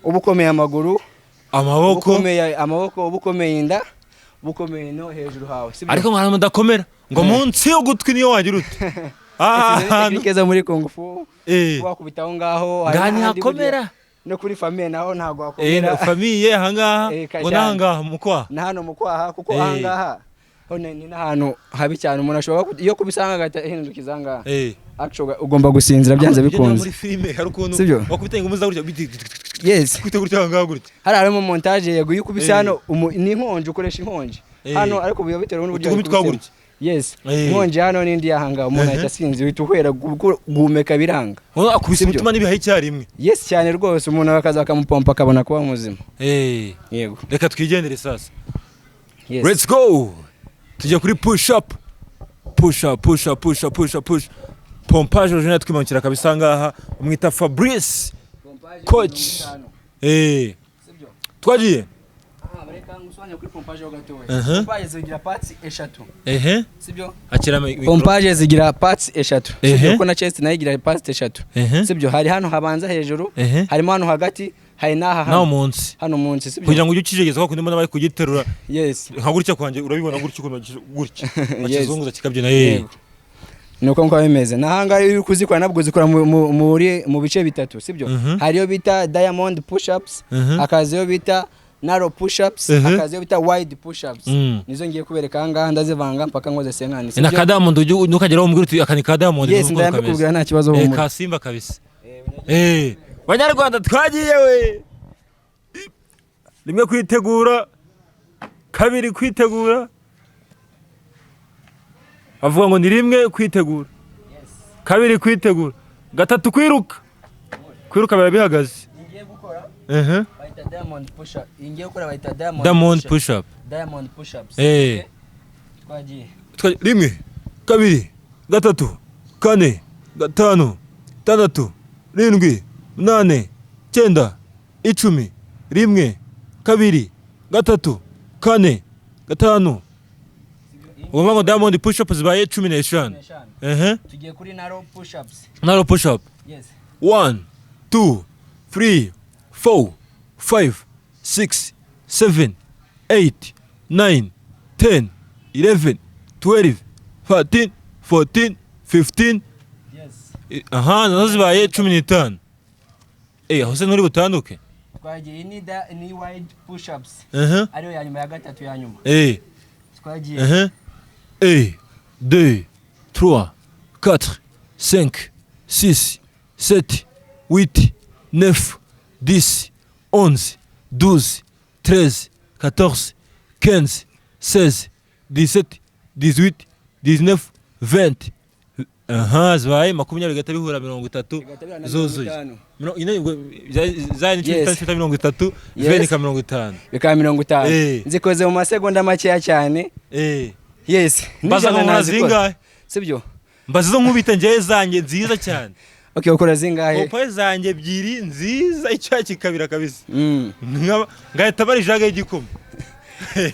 ubukomeye amaguru amaboko ubukomeye inda bukomeye no hejuru hawe sibyo ariko mwana mudakomera ngo munsi yo gutwi niyo wagira ute teknikeza muri kung fu wakubitaho ngaho ngani hakomera no kuri famille naho ntago hakomera famille ahangaha ngo nahangaha mukwa na hano mukwaha kuko ahangaha hone ni nahantu habi cyane umuntu ashobora iyo kubisanga agahindukiza ngaha actually ugomba gusinzira byanze bikunze muri filime hari ukuntu sibyo wakubita ngo gutya yes kwita gutya ahangaha gutya harimo montage yego yukubise hano ni inkonje ukoresha inkonje hano ariko buyo bitewe n'uburyo yes inkonje hano n'indi yahanga umuntu ahita asinzi uhita uhera guhumeka biranga akubise umutima n'ibihaye icyarimwe yes cyane rwose umuntu akaza akamupompa akabona kuba muzima yego reka twigendere sasa let's go tujya kuri push up pompage rojene twimankira kabisa ngaha umwita Fabrice coach twagiye pompage zigira parts eshatu sibyo pompage zigira parts eshatu sibyo ko na chest nayo igira parts eshatu sibyo hari hano habanza hejuru harimo hano hagati hari naha hano munsi sibyo kugira ngo ujye ukijegeza ko ndimo nabari kugiterura yes nka gutya kwanje urabibona gutya gutya bakizunguza kikabyina nuko nko bimeze nahanga uri kuzikora nabwo zikora mu bice bitatu sibyo hariyo bita diamond push ups akaziyo bita narrow push ups akaziyo bita wide push ups nizo ngiye kubereka ngaha ndazivanga mpaka ngoze senkani sibyo na kadamond nukageraho umbwira uti akani kadamond yes ndabikubwira nta kibazo mu kasimba kabisa Banyarwanda twagiye we rimwe kwitegura kabiri kwitegura avuga ngo ni rimwe kwitegura kabiri kwitegura gatatu kwiruka biba bihagaze ngiye gukora bayita diamond push up ngiye gukora bayita diamond push ups twagiye rimwe kabiri gatatu kane gatanu tandatu rindwi nane cyenda icumi rimwe kabiri gatatu kane gatanu ubwo ngo diamond push up zibaye 15 tugiye kuri narrow push up yes 1 2 3 4 5 6 7 8 9 10 11 12 13 14 15 nazo zibaye 15 hose nturi butanduke twagiye ni wide push ups ariyo ya nyuma ya gatatu ya nyuma twagiye 1 2 3 4 5 6 7 8 9 10 11 12 13 14 15 16 17 18 19 20 zibaye 20 gata bihura 30 zuzuye zani 30 venika 50 bika 50 nzikoze mu masegonda makeya cyane yes mbaza ngo murazingahe sibyo mbaza zo nkubita ngiye zanjye nziza cyane okay ukora zingahe popo zanjye ebyiri nziza icyaki kabira kabisa ngahita bari jaga y'igikoma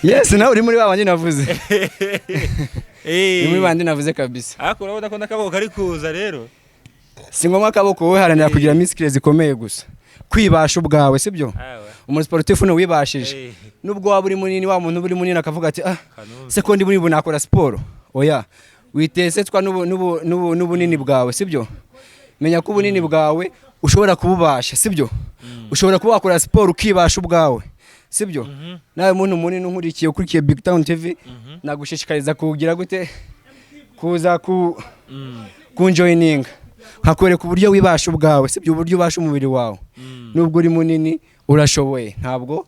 yes nawe uri muri babandi navuze muri bandi navuze kabisa ariko urabona ko nakaboko kari kuza rero si ngombwa akaboko we haranira kugira miskile zikomeye gusa kwibasha ubwawe sibyo umuntu sportif no wibashije nubwo waba uri munini wa muntu uri munini akavuga ati sekondi muri bunakora sport oya witese twa n'ubunini bwawe sibyo menya ko ubunini bwawe ushobora kububasha sibyo ushobora kuba wakora sport ukibasha ubwawe sibyo nawe muntu munini nkurikiye ukurikiye BigTown TV nagushishikariza kugira gute kuza kunjoining hakwereka uburyo wibasha ubwawe sibyo uburyo ubasha umubiri wawe nubwo uri munini urashoboye ntabwo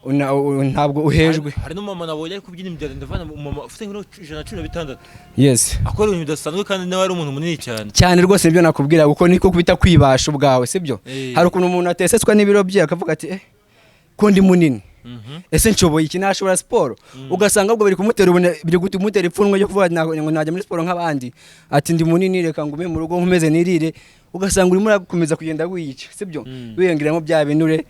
ntabwo uhejwe. Hari n'umama nabonye ari kubyina imbyaro ndavana umama ufite nk'iro 116 yes akora ibintu bidasanzwe kandi nawe ari umuntu munini cyane rwose. Nibyo nakubwira kuko niko kubita kwibasha ubwawe sibyo. Hari ukuntu umuntu atesetswa n'ibiro bye akavuga ati ko ndi munini ese nshoboye iki nashobora siporo, ugasanga ubwo biri kumutera biri gutumutera ipfunwe ryo kuvuga ngo najya muri siporo nk'abandi, ati ndi munini reka ngume mu rugo nkomeze nirire, ugasanga urimo urakomeza kugenda wiyica sibyo, wiyongeramo bya binure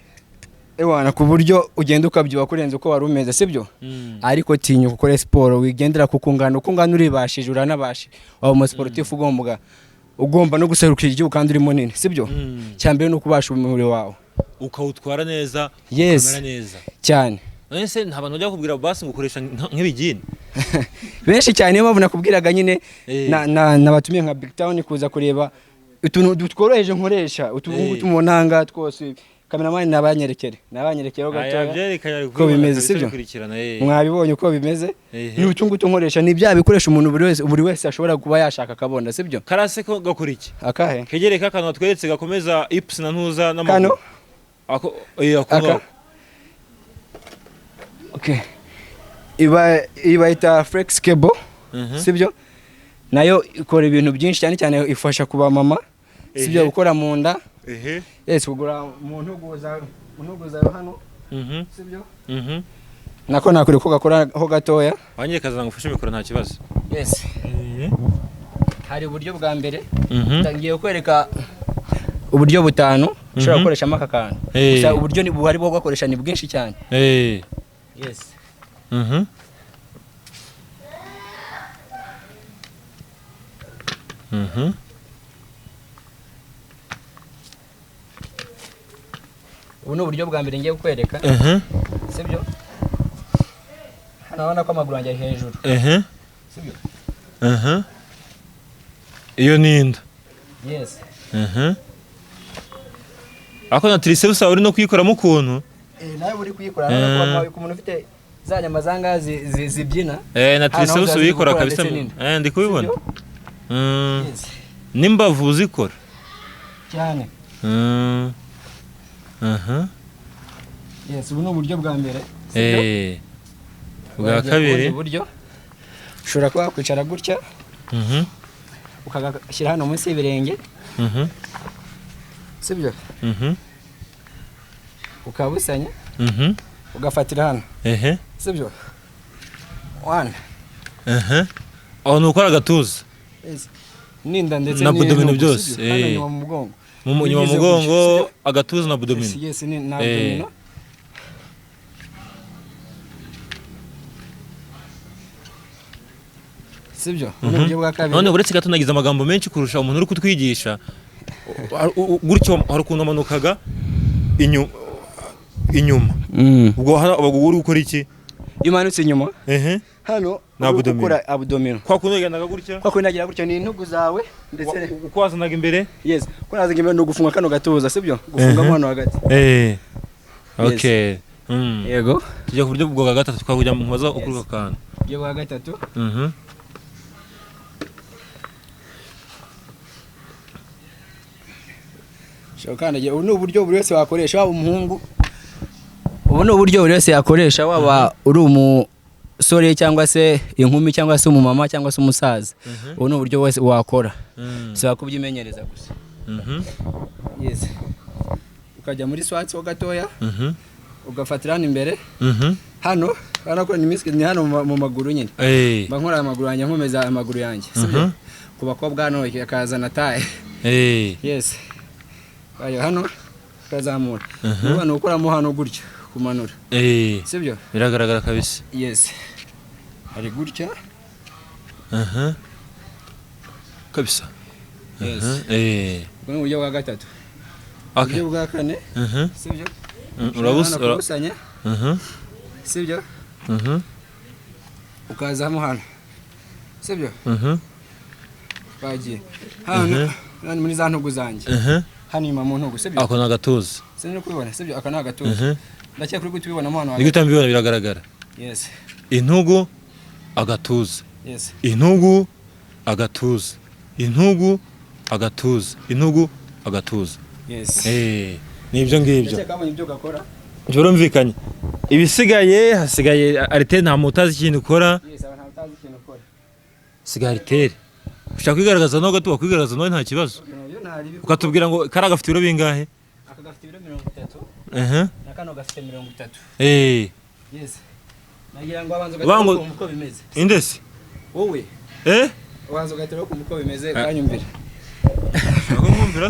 ewana ku buryo ugenda ukabyiba kurenza uko wari umeze sibyo. Ariko tinyuka ukore siporo wigendera kukungana uribashije uranabashe, waba umu sportif ugomba no guserukira igihugu kandi uri munini sibyo. Cyambere no kubasha umubiri wawe ukawutwara neza ukamera neza cyane. Nese nta bantu bajya kubwira basi ngukoresha nk'ibigini benshi cyane, niyo mpamvu nakubwiraga nyine nabatumiye nka BigTown kuza kureba utuntu dutworoheje nkoresha utuntu tumonanga twose. Cameraman nabanyerekere gatoya ko bimeze sibyo, mwabibonye uko bimeze. Ni utungutu nkoresha ni bya bikoresha umuntu buri wese ashobora kuba yashaka kabonda sibyo. Karase ko gakora iki akahe kegereka akantu atweretse gakomeza ips na ntuza kano ako okay iba ita flex cable sibyo, nayo ikora ibintu byinshi cyane cyane ifasha kuba mama sibyo, gukora mu nda. Yes kugura umuntu guza hano sibyo. Nako nakuri ko gakora ho gatoya wanye kazanga ufashe mikoro nta kibazo. Yes hari uburyo bwa mbere ngiye kwereka uburyo butanu ushobora gukoresha aka kantu gusa uburyo ni buhari bwo gukoresha ni bwinshi cyane. Yes ubu ni uburyo bwa mbere ngiye kukwereka sibyo. Hano ubona ko amaguru yanjye ari hejuru sibyo. Iyo ni inda. Yes ako na triceps uri no kuyikoramo ukuntu nawe uri kuyikora ariko ku muntu ufite za nyama zanga zibyina na triceps uyikora kabisa ndi kubibona. Nimbavu uzikora cyane. Yes ubu ni uburyo bwa mbere bwa kabiri uburyo ushobora kuba kwicara gutya ukagashyira hano munsi y'ibirenge sibyo, ukabusanya ugafatira hano sibyo. aho ni ukora agatuza n'inda ndetse n'abdomino byose hano mu mugongo mu mugongo agatuza na abdomino. Yes ni na abdomino. Sibyo uburyo bwa kabiri. None uretse gato nagize amagambo menshi kurusha umuntu uri kutwigisha gutyo. Hari ukuntu amanukaga inyuma ubwo uri gukora iki imanutse inyuma hano ukora abdomino kwa kuno yagendaga gutya gutya ni intugu zawe ndetse uko wazanaga imbere. Yes uko nazaga imbere no gufunga kano gatuza sibyo, gufunga hano hagati. Okay yego tujya ku buryo bwa gatatu twakujya mu nkoza ukuruka kantu byo bwa gatatu. Shokandaje ubu ni uburyo buri wese wakoresha, waba umuhungu ubu ni uburyo buri wese yakoresha, waba uri umusore cyangwa se inkumi cyangwa se umumama cyangwa se umusaza. Ubu ni uburyo wese wakora saba kubyimenyereza gusa. Yes ukajya muri swats ho gatoya ugafatira hano imbere hano ko ni hano mu maguru nyine bankora amaguru yanjye nkomeza amaguru yanjye sibyo. Ku bakobwa hano yakazana taye. Yes ayo hano kazamura ubona ukoramo hano gutya kumanura sibyo, biragaragara kabisa. Yes ari gutya kabisa. Yes ubwo uburyo bwa gatatu. Uburyo bwa kane sibyo urabusanya sibyo ukazamo hano sibyo bagiye hano muri za ntugu zanjye hano inyuma mu ntugu sibyo. Ako nagatuza sinari kubibona sibyo, aka nagatuza ndacye kuri gutubibona mu hano igitambibona biragaragara. Yes intugu agatuza. Yes intugu agatuza intugu agatuza intugu agatuza. Yes nibyo ngibyo ndacye kabonye ibyo gakora Jorumvikanye. Ibisigaye hasigaye arite nta mutazi ikintu ukora. Yes, abantu batazi ikintu ukora. Sigariteri. Ushaka kwigaragaza no gato bakwigaragaza no nta kibazo. Ukatubwira ngo karaga afite ibiro bingahe? Aka gafite ibiro 30. Nakano gafite 30. Yes. Nagira ngo abanze gatero uko bimeze. Indesi. Wowe. Abanze gatero uko bimeze kanyumvira.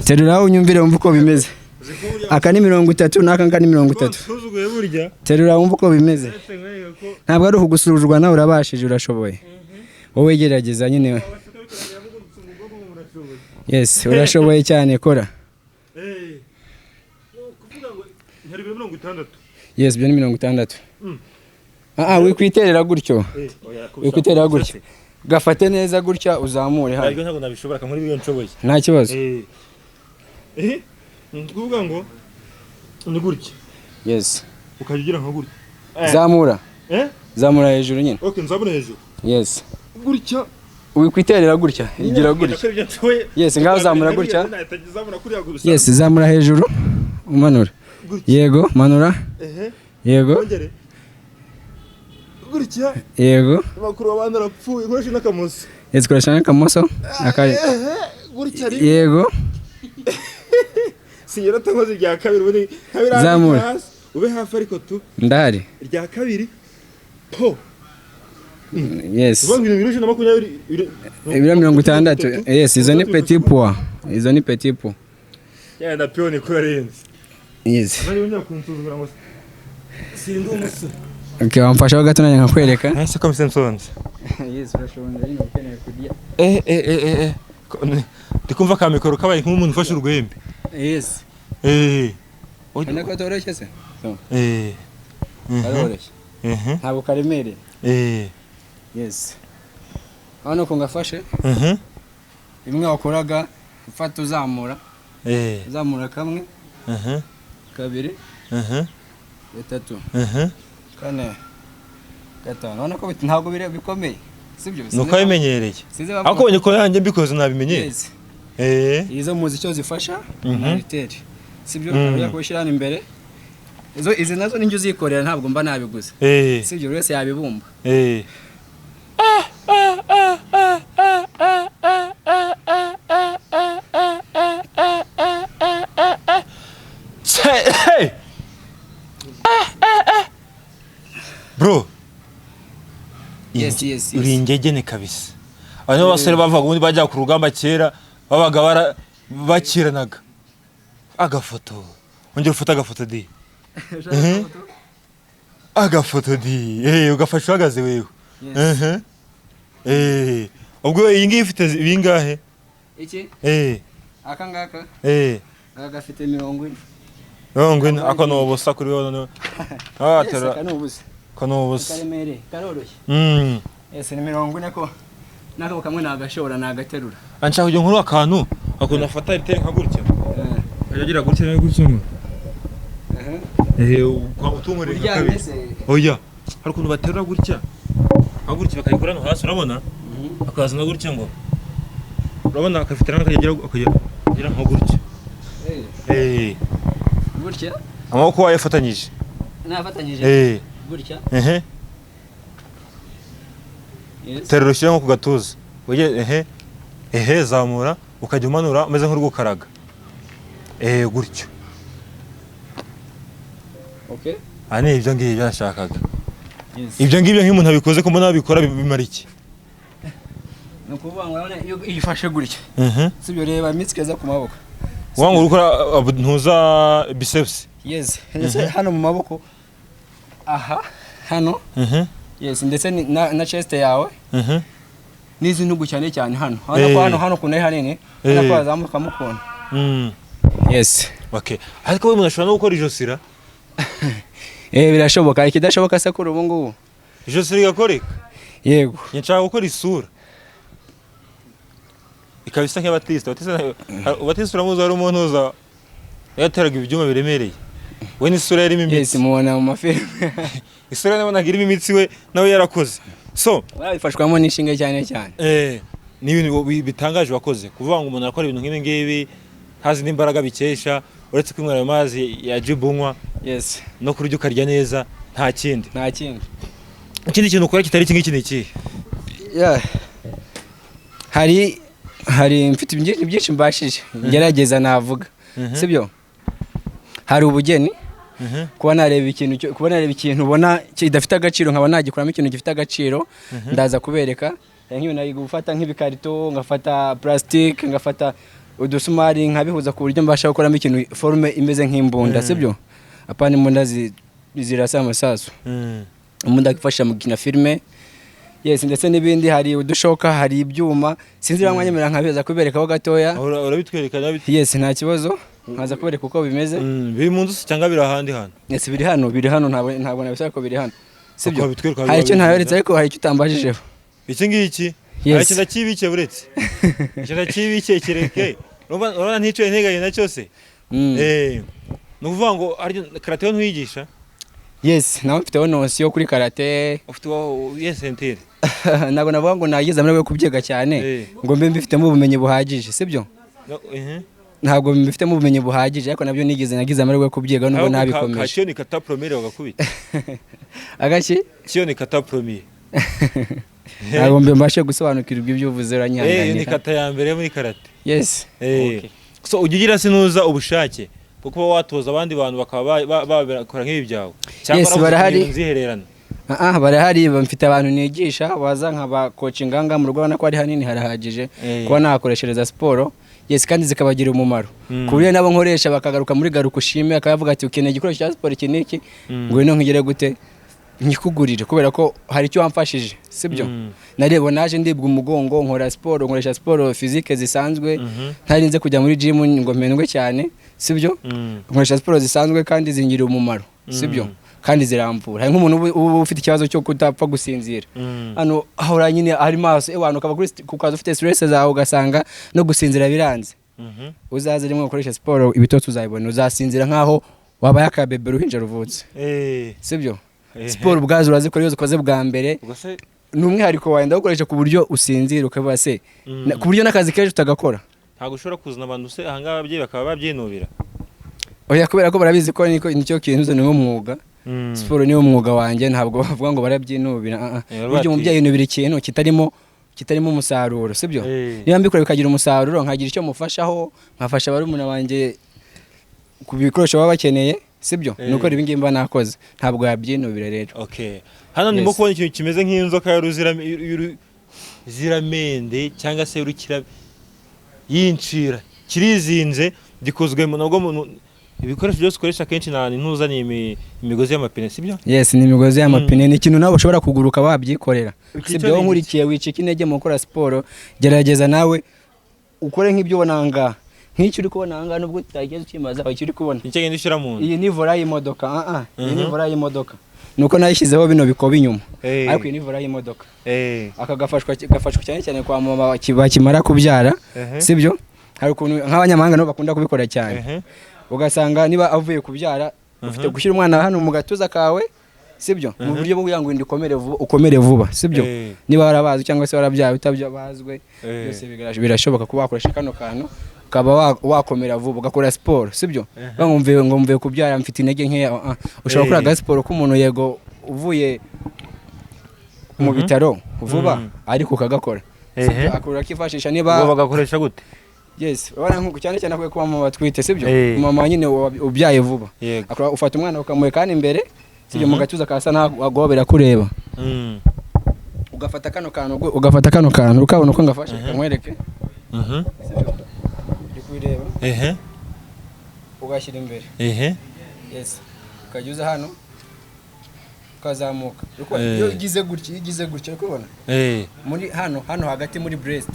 Terura unyumvire wumva uko bimeze. Aka ni 30 n'aka ni 30. Suzuguye burya. Terura wumva uko bimeze. Ntabwo ari ukugusurujwa nawe urabashije urashoboye. Wowe gerageza nyine. Yes, urashoboye cyane kora. Kuvuga ngo ntari 60. Yes, byo ni 60. Wikwiterera gutyo. Wikwiterera gutyo. Gafate neza gutya uzamure hano. Ntabwo nabishobora kamuri biyo nshoboye. Nta kibazo. Kuvuga ngo ni gutya. Yes. Ukagira nka gutya. Zamura. Zamura hejuru nyine. Okay, nzabura hejuru. Yes. Gutya. Wikwiterera gutya. Igira gutya. Yes, ngaho zamura gutya. Yes, zamura hejuru. Umanura. Yego, manura. Yego. Gutya. Yego. Makuru abana rapfuye nkoresha n'akamoso. Yes, koresha n'akamoso. Akari. Gutya. Yego. Sinyera tangozi rya kabiri buri kabiri. Zamura. Ube hafi ariko tu. Ndari. Rya kabiri. Po. Yes. Ibiro 120. Ibiro 60. Yes, izo ni petit pois. Izo ni petit pois. Ya na pioni kurenze. Yes. Bari unya kunsuzugura ngo sindi umusore. Okay, wamfasha gato nanya nkakwereka. Ese ko msensonze. Yes, urashobora nyine ukeneye kurya. Ndikumva ka mikoro kabaye nk'umuntu ufashe urwembe. Yes. Ubona ko toroshye se? Aroroshye. Ntabwo karemereye. Yes. Hano ko ngafashe. Imwe wakoraga ufata uzamura. Uzamura kamwe. Kabiri. Gatatu. Kane. Gatanu. Ubona ko ntabwo bikomeye. Sibyo? Nuko bimenyereye. Akobonye ko yanjye mbikoze nabimenyeye. Yes. Izo muzi cyo zifasha militeri. Sibyo? Yakwishyira imbere. Izi nazo ninjye uzikorera ntabwo mba nabiguze. Sibyo wese yabibumba. Bro. Yes. Uri ingegene kabisa. Abantu basore bavuga ubundi bajya ku rugamba kera babaga bakiranaga. Agafoto. Ongera ufata agafoto di. Agafoto di. Ugafasha uhagaze wewe. Ubwo iyi ngiyi ifite bingahe? Iki? Aka ngaka? Aka gafite 40. 40 akono ubusa kuri wowe none. Tera. Kano ubusa. Karemere, karoroshye. Yes, ni 40 ko. Nako kamwe nagashobora nagaterura. Anshaka kujya nkuru akantu akunda afata iteye nka gutya. Agira gutya no gutya. Utungure kabiri. Oya. Hari ukuntu baterura gutya. Agutya bakayikora no hasi urabona? Akaza no gutya ngo. Urabona akafite n'akagira nko gutya. Gutya? Amaboko wayafatanyije. Nafatanyije. Gutya? Yes. Terura ushyira nko ku gatuza. Uje zamura ukajya umanura umeze nk'uri gukaraga. Gutyo. Okay. Ani ibyo ngiye byashakaga. Yes. Ibyo ngibyo nk'umuntu abikoze ko mbona abikora bimara iki? Nukuvuga ngo urabona iyo ifashe gutya. Sibyo reba imitsi za ku maboko. Wangu urukora ntuza biceps. Yes. Hano mu maboko. Aha, hano. Yes, ndetse na chest yawe. Nizi ntugu cyane hano. Hano kunari hanene. Hano kwa zamuka mukona. Yes. Okay. Ariko we munashobora no gukora ijosira. Birashoboka. Ikidashoboka se kuri ubu ngubu. Ijosira igakoreka. Yego. Nshaka gukora isura. Ikabisa nk'abatista. Abatista uramuzi ari umuntu uza yateraga ibyuma biremereye. We ni isura yarimo imitsi. Yes, mubona mu mafilme. Isura nabona girimo imitsi we nawe yarakoze. So, bifashwamo n'ishinge cyane. Ni ibintu bitangaje wakoze. Kuvuga ngo umuntu akora ibintu nk'ibi ngibi hazi n'imbaraga bikesha uretse kwinywera ayo mazi ya jibunywa yes no kurya ukarya neza nta kindi ikindi kintu ukora kitari iki ngiki ni iki hari mfite byinshi mbashije ngerageza navuga sibyo hari ubugeni kuba nareba ikintu ubona kidafite agaciro nkaba nagikuramo ikintu gifite agaciro ndaza kubereka nk'iyo nari gufata nk'ibikarito ngafata plastique ngafata udusumari nkabihuza ku buryo mbasha gukoramo ikintu forme imeze nk'imbunda sibyo apana imbunda zirasa amasasu imbunda ifasha mu gukina filme yes ndetse n'ibindi hari udushoka hari ibyuma sinzi bamwanyemera nkabeza kuberekaho gatoya urabitwereka nabiti yes nta kibazo nkaza kubereka uko bimeze biri mu nzu cyangwa biri ahandi hano yes biri hano ntabwo nabisaba ko biri hano sibyo hari icyo ntayoretse ariko hari icyo utambajijeho iki ngiki hari ikintu kibike buretse ikintu kibike kireke urabona ntico integaye na cyose no kuvuga ngo karate ntuyigisha yes nawe mfiteho nosiyo kuri karate ufiteho yes entire ntabwo navuga ngo nagize amahirwe yo kubyiga cyane ngo mbe mbifitemo ubumenyi buhagije sibyo ntabwo mbifitemo ubumenyi buhagije ariko nabyo nagize amahirwe yo kubyiga nubwo nabikomeje kacyo ni kata premier bagakubita agaki cyo ni kata premier ntabwo mbashe gusobanukirwa ibyo uvuze uranyanganira ni kata ya mbere muri karate yes so ugira sinuza ubushake kuko watoza abandi bantu bakaba bakora nk'ibi byawe cyangwa barahari nzihererana barahari bamfite abantu nigisha baza nkaba coaching anga mu Rwanda ko ari hanini harahagije kuba nakoreshereza siporo yes kandi zikabagira umumaro kuburyo nabo nkoresha bakagaruka muri garuka ushime akavuga ati ukeneye igikoresho cya siporo kiniki ngo ino nkigere gute nkikugurire kubera ko hari icyo wamfashije sibyo narebo naje ndibwa umugongo nkora siporo nkoresha siporo physique zisanzwe ntarinze kujya muri gym ngo mpendwe cyane sibyo nkoresha siporo zisanzwe kandi zingira umumaro sibyo kandi zirambura hari nk'umuntu ufite ikibazo cyo kutapfa gusinzira hano ahora nyine ari maso abantu kaba kukaza ufite stress zawe ugasanga no gusinzira biranze uzaze rimwe ukoresha siporo ibitotsi uzayibona uzasinzira nkaho wabaye akabebe ruhinja ruvutse sibyo siporo ubwazo urazikora iyo ukoze bwa mbere n'umwihariko wenda ukoresha ku buryo usinzira ukaba se ku buryo n'akazi kenshi utagakora ntabwo ushobora kuzana abantu se ahanga ababyeyi bakaba babyinubira oya kubera ko barabizi ko nicyo kintu ni umwuga siporo ni umwuga wanjye ntabwo bavuga ngo barabyinubira buryo umubyeyi yinubira ikintu kitarimo umusaruro sibyo niba mbikora bikagira umusaruro nkagira icyo mufashaho nkafasha barumuna banjye ku bikoresho baba bakeneye sibyo nuko ibingiye mba nakoze ntabwo yabyinubira rero hano ndimo kubona ikintu kimeze nk'inzoka ziramende cyangwa se urukira yincira kirizinze gikozwe mu nabwo ibikoresho byose ukoresha kenshi ntuzanye imigozi y'amapine sibyo yes ni imigozi y'amapine ni ikintu nawe ushobora kuguruka wabyikorera sibyo nkurikiye wicika intege mu gukora siporo gerageza nawe ukore nk'ibyo ubona ngaha nk'icyo uri kubona aha ngaha nubwo utageze ukimaza icyo uri kubona icyo ngenda ushyira mu nda iyi ni vola y'imodoka iyi ni vola y'imodoka nuko nayishyizeho bino bikoba inyuma ariko iyi ni vola y'imodoka aka gafashwa cyane cyane kwa mama bakimara kubyara sibyo hari ukuntu nk'abanyamahanga nabo bakunda kubikora cyane ugasanga niba avuye kubyara ufite gushyira umwana hano mu gatuza kawe sibyo mu buryo bwo kugira ngo ukomere vuba sibyo niba warabazi cyangwa se warabyaye utabyabazwe byose birashoboka kuba wakoresha kano kantu ukaba wakomera vuba ugakora siporo sibyo ngo mvuye kubyara mfite intege nkeya ushobora gukora siporo k'umuntu yego uvuye mu bitaro vuba ariko ukagakora akora kifashisha niba bagakoresha gute yes urabona nko cyane cyane ko kuba mama batwite sibyo mama nyine ubyaye vuba akora ufata umwana ukamuhekana imbere sibyo mu gatuza kasa nagobera kureba ugafata kano kantu ukabona uko ngafashe kamwereke ureba ugashyira imbere yes ukajya hano ukazamuka iyo igize gutya ukubona muri hano hagati muri breast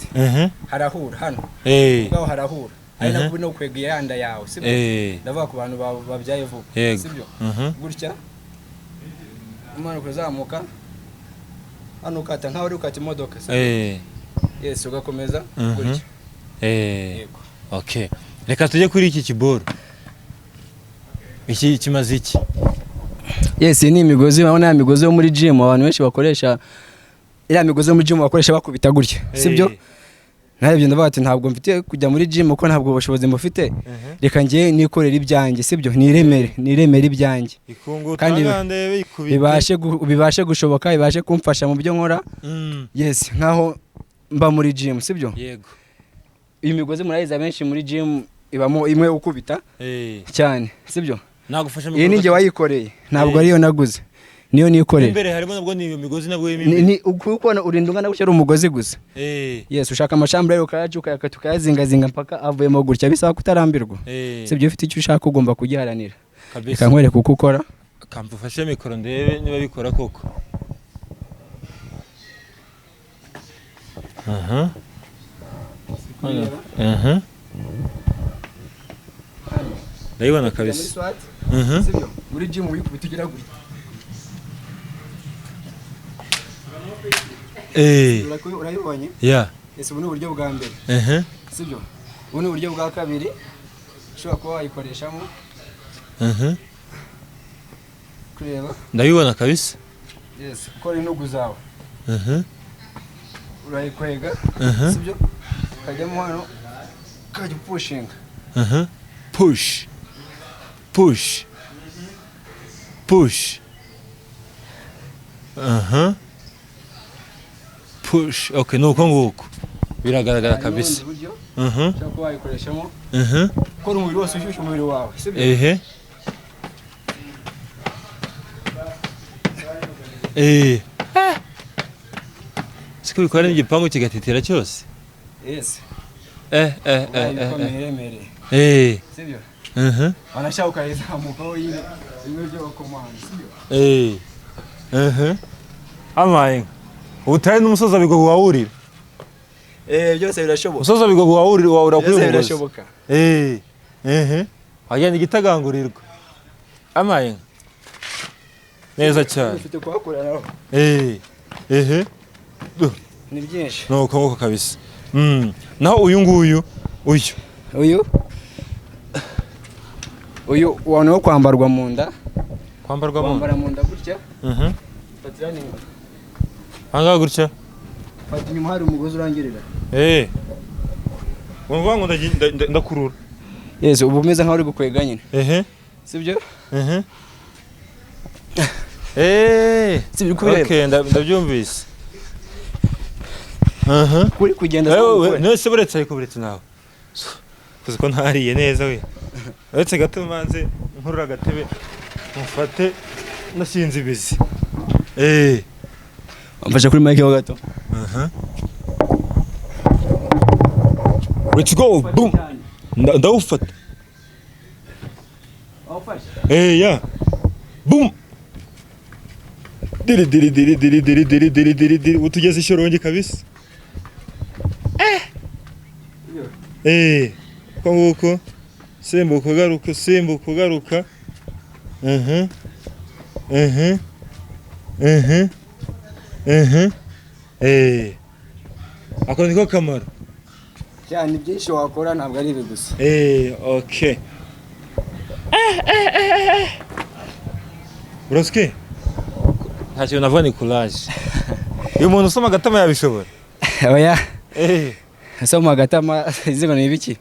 harahura hano ubwo harahura ari nako no kwegera yanda yawe sibyo ndavuga ku bantu babyaye vuba sibyo gutya umwana ukazamuka hano ukata nkaho uri ukata imodoka sibyo yes ugakomeza gutya yego reka tujye kuri iki kiboro iki kimaze iki yes ni imigozi urabona ya migozi yo muri gym abantu benshi bakoresha iriya migozi yo muri gym bakoresha bakubita gutya sibyo narebye ndavuga ati ntabwo mfite kujya muri gym uko ntabwo ubushobozi mufite reka ngiye nikorera ibyanjye sibyo niremere ibyanjye kandi bibashe gushoboka bibashe kumfasha mu byo nkora yes nkaho mba muri gym sibyo yego iyi migozi murayiza benshi muri gym ibamo imwe ukubita cyane sibyo nagufasha iyi ninjye wayikoreye ntabwo ariyo naguze niyo nikoreye imbere harimo nabwo ni imigozi nabwo ni uko urinda ungana gutya ari umugozi gusa yes ushaka amashambure yo ukayacuka tukayazingazinga mpaka avuyemo gutya bisaba kutarambirwa sibyo ufite icyo ushaka ugomba kugiharanira reka nkwereke uko ukora kamfashe mikoro ndebe niba bikora koko ndayibona kabisa sibyo muri gym wikubita ugira gutya urayibonye ese ubu ni uburyo bwa mbere sibyo ubu ni uburyo bwa kabiri ushobora kuba wayikoreshamo kureba ndabibona kabisa yes ukora intugu zawe urayikwega sibyo ukajyamo hano ukajya upushinga push push okay nuko nguko biragaragara kabisa ushobora kuba wayikoreshamo ukora umubiri wose ushyushya umubiri wawe sibyo siko bikora n'igipangu kigatitira cyose yes sibyo wanashaka ukayizamukaho yine bimwe byo komanda sibyo amaye utari n'umusoza bigogo wawurira byose birashoboka umusoza bigogo wawurira kuri umugozi birashoboka wagenda igitagangurirwa amaye neza cyane ufite kuhakora naho ni byinshi nuko nguko kabisa naho uyu nguyu uyu ubona wo kwambarwa mu nda kwambara mu nda gutya fatira ni anga gutya fata inyuma hari umugozi urangirira wumva ngo ndakurura yes ubu umeze nkaho uri gukwega nyine sibyo sibyo kubera okay ndabyumvise kuri kugenda nese buretse ariko buretse nawe kuzi ko ntariye neza we uretse gato manze nkurura agatebe mufate nasinze ibizi amfasha kuri mic ho gato let's go boom ndawufata ya boom diri utugeze ishorongi kabisa ko nguko simbuka ugaruka ako niko kamaro cyane byinshi wakora ntabwo ari ibi gusa okay broski ntacyo nava ni courage uyu muntu usoma agatama yabishobora oya usoma agatama izigo ni ibiki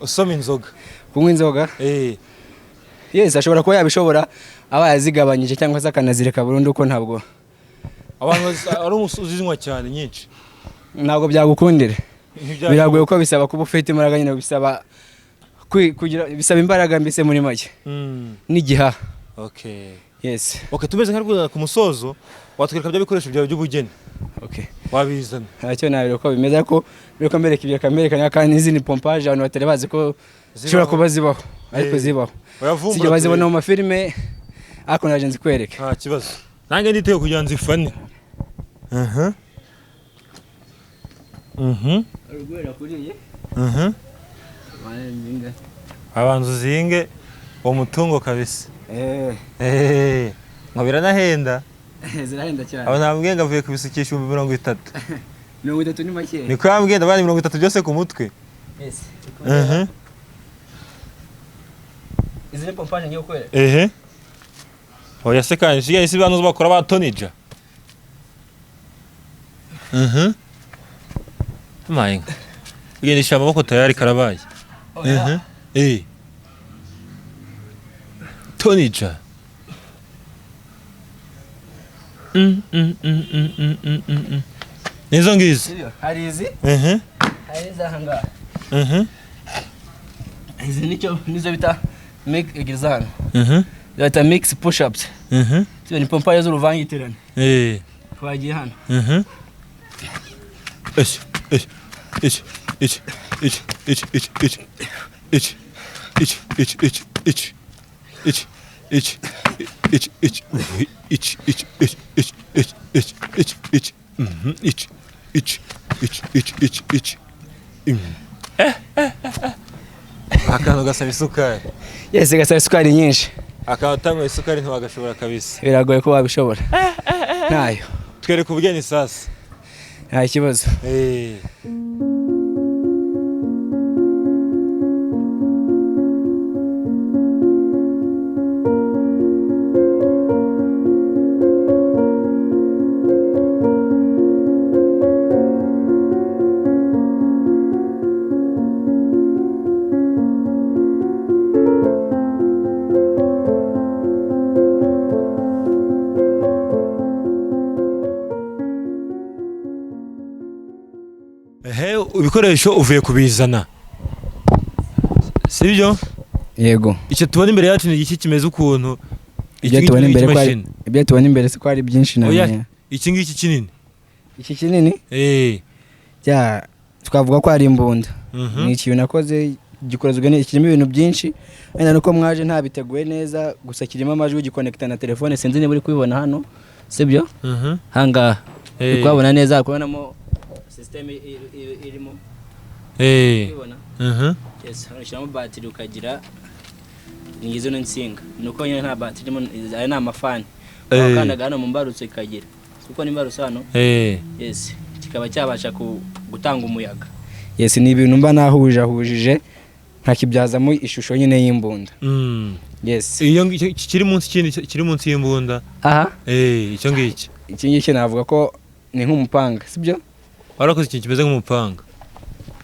usoma inzoga kunywa inzoga yes ashobora kuba yabishobora aba yazigabanyije cyangwa se akanazireka burundu ko ntabwo abantu ari umusuzinywa cyane nyinshi ntabwo byagukundira biragoye uko bisaba kuba ufite imbaraga nyine bisaba kugira bisaba imbaraga mbese muri make n'igiha yes tumeze nka ku musozo watwereka bya bikoresho byawe by'ubugeni wabizana ntacyo nabiro ko bimeze ko biriko mbereka ibyo kamerekana kandi izindi pompage abantu batari bazi ko zishobora kuba zibaho ariko zibaho sije bazibona mu mafilme ako naje nzikwereka nta kibazo nange nditeye kugira nzifane urugwera kuriye abantu zinge uwo mutungo kabisa ngo biranahenda zirahenda cyane abo nambwiye ngavuye kubisukisha 30 30 ni make niko yambwiye ndabana 30 byose ku mutwe izine pompage ngiye kwera oya se kandi shiga isi bantu bakora batonija mayinga ugendesha amaboko tayari karabaye. Tonija. Nizo ngizi. Hari izi? Hari zahanga. Izi nizo bita make exam. Bita mix push ups. Tiyo ni pompa y'uruvangitirane. Twagiye hano. Akantu gasaba isukari. Yes, gasaba isukari nyinshi. Akawutanywa isukari ntibagashobora kabisa. Biragoye ko wabishobora. Nayo. Twereke ubugeni sasa. Nta kibazo. Ibikoresho uvuye kubizana. Sibyo? Yego. Icyo tubona imbere yacu ni iki kimeze ukuntu. Ibyo tubona imbere ko ari byinshi namenye. Iki ngiki kinini. Iki kinini? Twavuga ko ari imbunda. Ni ikintu nakoze gikorezwe ne kirimo ibintu byinshi. Wenda nuko mwaje nta biteguye neza gusa kirimo amajwi gikonekta na telefone sinzi niba uri kubibona hano. Sibyo? Hanga. Twabona neza kubonamo system irimo. Ubona? Yes, harashiramo battery ukagira nigizo n'insinga. Nuko nyine nta battery irimo ari na mafani. Kandi gano mu mbarutso ikagira. Kuko ni mbarutso hano. Yes, kikaba cyabasha gutanga umuyaga. Yes, ni ibintu mba nahujije nkakibyazamo ishusho nyine y'imbunda. Yes. Iyo kiri munsi y'imbunda. Icyo ngiki. Iki ngiki navuga ko ni nk'umupanga, sibyo? Warakoze ikintu kimeze nk'umupanga.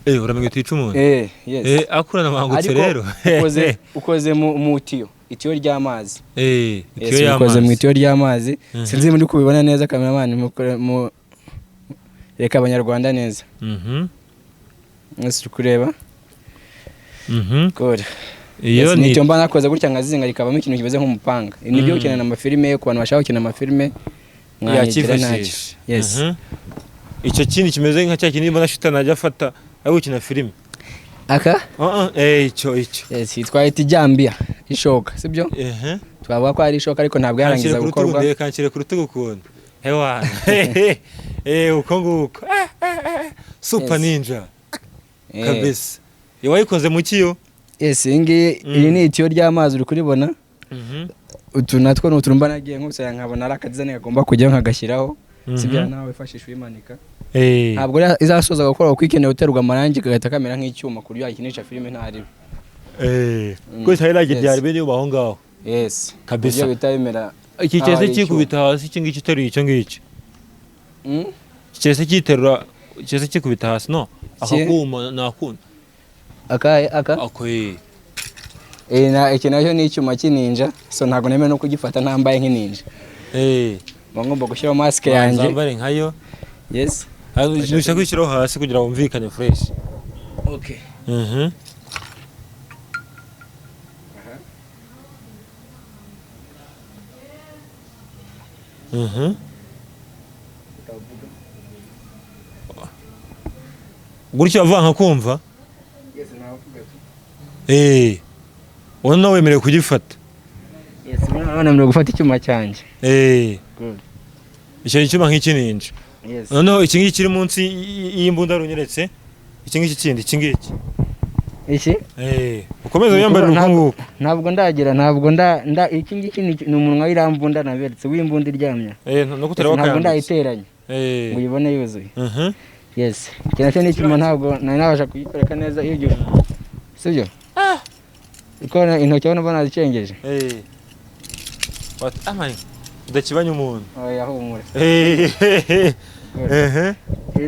Uramenye utica umuntu. Yes. Akora namangutse rero. Ukoze mu tiyo. Itiyo ry'amazi. Itiyo y'amazi. Ukoze mu itiyo ry'amazi. Sinzi muri kubibona neza cameraman mu reka abanyarwanda neza. Nese kureba. Good. Iyo ni cyo mba nakoze gutya ngazinga rikabamo ikintu kimeze nk'umupanga. Nibyo ukenera amafilime ku bantu bashaka gukina amafilime. Yakifashisha. Yes. Icyo kintu kimeze nka cya kintu mbona shitana ajya afata ari gukina filime. Aka? Icyo. Yes, twahita ijambia ishoka, sibyo? Twavuga ko ari ishoka ariko ntabwo yarangiza gukorwa. Kanshyire ku rutugu kuntu. Hewa. Uko nguko. Super ninja. Kabisa. Wayikoze mu kiyo? Yes, iri ni itiyo ry'amazi uri kuribona. Utu natwo n'uturumba nagiye nk'usaya nkabona ari akadizane gagomba kujyaho nkagashyiraho. Sibyo nawe wifashisha uyimanika. Ntabwo izasoza gukora kwikeneye uterwa amarangi kagahita kamera nk'icyuma kuryo yakinisha filime ntari. Ko cyarage byari bene ubaho ngaho. Yes. Kabisa. Ibyo bitabimera. Iki cyese kikubita hasi kingi kiteruye icyo ngiki. Cyese kiterura cyese kikubita hasi no. Akakuma nakunda. Aka. Akoye. Iki nacyo ni icyuma cy'inninja so ntabwo nemeye no kugifata ntambaye nk'inninja. Ngomba gushyiraho mask yanjye. Nzambare nkayo. Yes. Ntushaka kwishyiraho hasi kugira ngo wumvikane fresh. Okay. Gutyo avanga kumva? Yes, navuga. Wona wemerewe kugifata. Yes, wemerewe gufata icyuma cyanjye. Good. Icyo icyuma nk'ikininja. Yes. Noneho iki ngiki kiri munsi y'imbunda runyeretse. Iki ngiki kindi iki ngiki. Iki? Ukomeza yambara urukungu. Ntabwo ndagira iki ngiki ni umunwa w'irambunda naberetse w'imbunda iryamye. No kutareba kandi. Ntabwo ndayiteranya. Ngo uyibone yuzuye. Yes. Kinacyo ni cyuma ntabwo nabasha kuyikoreka neza iyo gihe. Sibyo? Uko intoki abona banazicengeje. What am I? Udakibanya umuntu. Oya humura.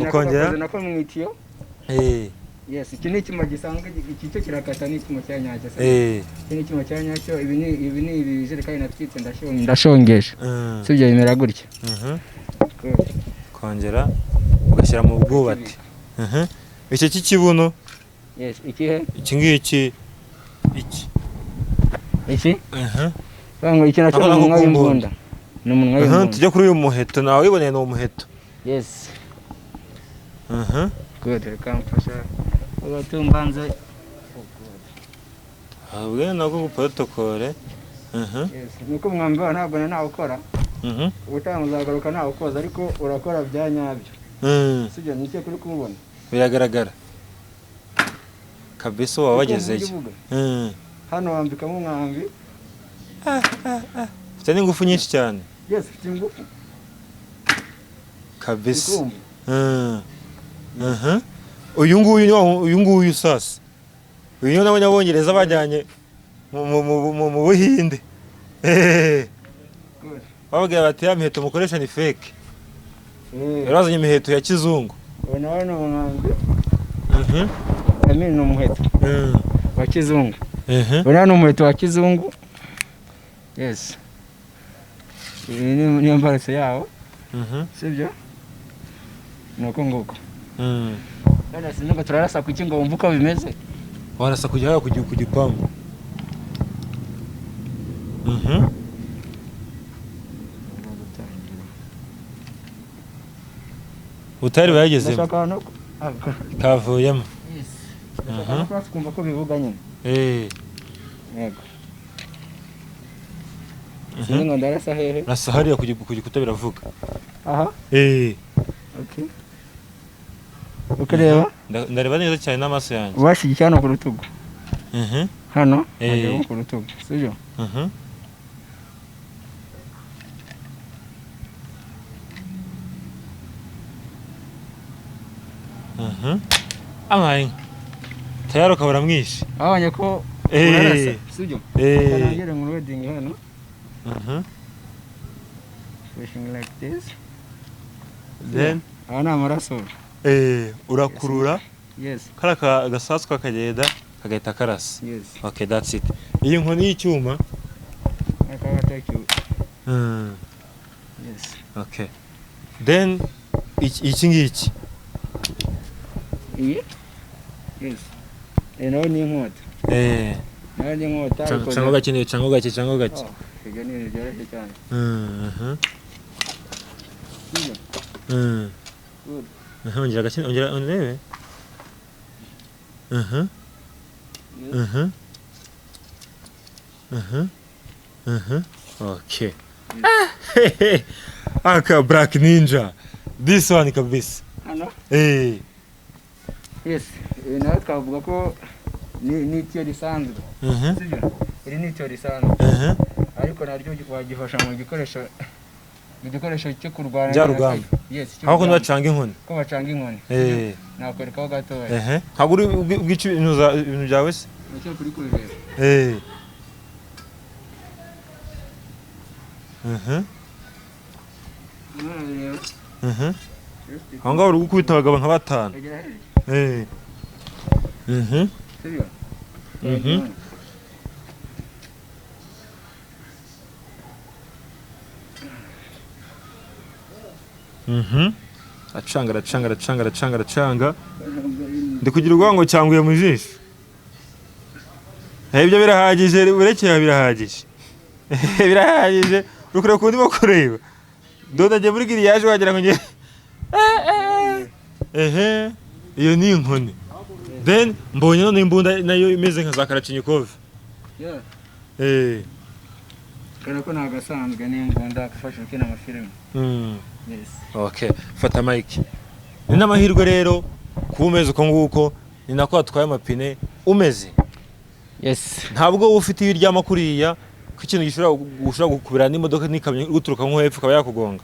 Ukongera nako mwitiyo. Yes, iki ni icyuma gisanzwe iki cyo kirakata ni icyuma cya nyacyo. Iki ni icyuma cya nyacyo ibi ni ibijerekani natwitse ndashongesha. Sibyo bimera gutya. Kongera ugashyira mu bwubati. Iki kikibuno? Yes, ikihe? Iki ngiki. Iki? Bango iki nacyo umunwa w'imbunda. Ni umunwa w'imbunda. Tujya kuri uyu muheto nawe wiboneye no umuheto. Yes. Good, kamfasha. Ugatumbanze. Habwe nako protocole. Yes, niko mwambara ntabwo nawe ukora. Utamuzagaruka nawe ukoza ariko urakora bya nyabyo. Sibyo nicyo kuri kumubona. Biragaragara. Kabisa wabagezeje. Hano wambikamo umwambi. Ufite n'ingufu nyinshi cyane. Yes, ufite ingufu. Kabisa. Uyu nguyu sasa. Uyu nabonye abongereza bajyanye mu Buhinde. Bavuga bati ya miheto mukoresha ni fake. Bazanye imiheto ya kizungu. Ubona no umwambi. Ni umuheto. Wa kizungu. Ubona no umuheto wa kizungu. Yes. Ni imbarutso yawo. Sibyo? Nuko nguko. Kana sinumva turarasa kuki ngo wumva uko bimeze. Warasa kujya ku gipangu. Utari bayagezemo. Kavuyemo. Yes. Kumva ko bivuga nyine. Yego. Singo ndarasa hehe? Rasa hariya ku gikuta biravuga. Aha. Okay. Ukareba? Ndareba neza cyane n'amaso yanjye. Washyigikiye hano ku rutugu. Hano? Ku rutugu. Sibyo? Amaye. Tayaro kabura mwishi. Abanye ko urarasa. Sibyo? Kanagere mu wedding hano. Pushing like this. Then ana amaraso. Urakurura. Yes. Kara gasasu kakagenda kagahita karasa. Yes. Okay, that's it. Iyi nkoni y'icyuma. Akagata Yes. Okay. Then iki ngiki. Yes. Naho ni inkota. Naho ni inkota. Chango gake. Ibyo ni byoroshye cyane. Good. Ongera gake urebe. Okay. Aka Black Ninja. This one kabisa. Hano? Yes. Nawe twavuga ko ni itiyo risanzwe. Sibyo? Iri ni itiyo risanzwe. Ariko naryo wagifasha mu gikoresho cyo kurwana. Byarugamba. Yes. Aho kundi bacanga inkoni. Ko bacanga inkoni. Nakwerekaho gato. Ntabwo uri bwica ibintu byawe se? Nicyo kuri kureba. Aho ngaho uri gukubita abagabo nka batanu. Sibyo? Acanga. Ndi kugira ubwango cyanguye mu jisho. Ibyo birahagije, urekeye birahagije. Birahagije. Urukure kundi bakureba. Dodaje muri giriyaje wagira ngo nge. Iyo ni inkoni. Then mbonye none imbunda nayo imeze nka za Karachinikov. Kana ko nagasanzwe ni imbunda gufasha ukina amafilime. Yes. Okay, fata mic. Ni namahirwe rero kumeze uko nguko ni nako atwaye amapine umeze. Yes. Ntabwo ufite ibiryama kuriya ko ikintu gishobora gukubira n'imodoka n'ikamyo guturuka nko hepfo kaba yakugonga.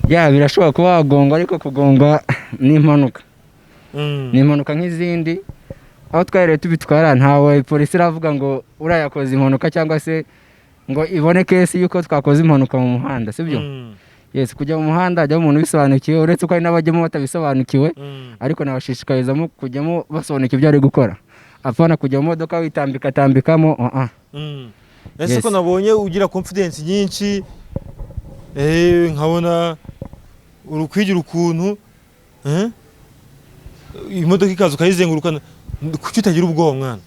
Birashobora kuba wagonga ariko kugonga ni impanuka. Ni impanuka nk'izindi. Aho twari tubitwara ntawe polisi iravuga ngo urayakoze impanuka cyangwa se ngo ibone kesi yuko twakoze impanuka mu muhanda, sibyo? yes kujya mu muhanda hajyamo umuntu bisobanukiwe uretse ko hari n'abajyamo batabisobanukiwe ariko nabashishikarizamo kujyamo basobanukiwe ibyo ari gukora apana kujya mu modoka witambikamo ese ko nabonye ugira confidence nyinshi nkabona urukwigira ukuntu imodoka ikaza ukayizenguruka kuki utagira ubwoba mwana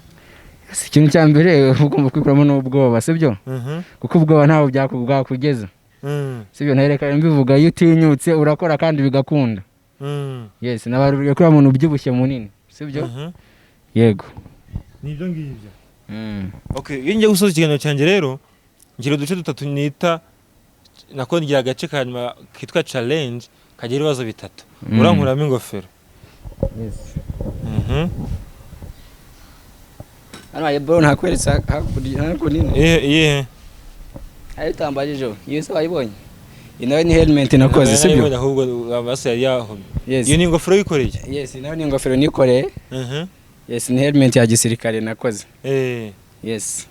ikintu cya mbere ugomba kwikuramo n'ubwoba sibyo kuko ubwoba ntaho byakugeza sibyo ntareka mbivuga iyo utinyutse urakora kandi bigakunda yes nabaruye kuri umuntu ubyibushye munini sibyo yego nibyo ngibyo okay iyo ngiye gusoza ikiganiro cyanjye rero ngira uduce dutatu nita nako ngira agace kanyuma kitwa challenge kagira ibibazo bitatu urankuramo ingofero yes Ana bro nakweretse hakunini ayo tambaje iyo se wayibonye inawe ni helmet nakoze sibyo ahubwo abase yari yaho iyo ni ingofero yikoreye yes inawe ni ingofero nikoreye yes ni helmet ya gisirikare nakoze yes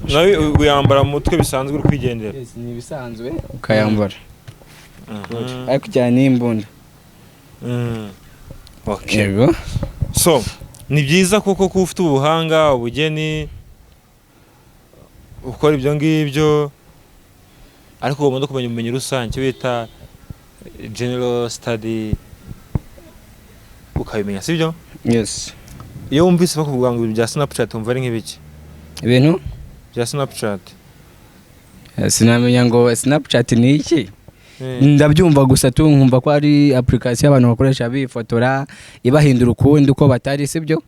nawe uyambara mu mutwe bisanzwe uri kwigendera yes ni bisanzwe ukayambara ariko cyane imbunda okay so ni byiza koko ufite ubuhanga ubugeni ukora ibyo ngibyo ariko ugomba kumenya ubumenyi rusange bita general study ukabimenya sibyo yes iyo wumvise bakuvuga ngo bya Snapchat umva ari nk'ibiki ibintu bya Snapchat sinamenya ngo Snapchat ni iki ndabyumva gusa tu nkumva ko ari application abantu bakoresha bifotora ibahindura ukundi uko batari sibyo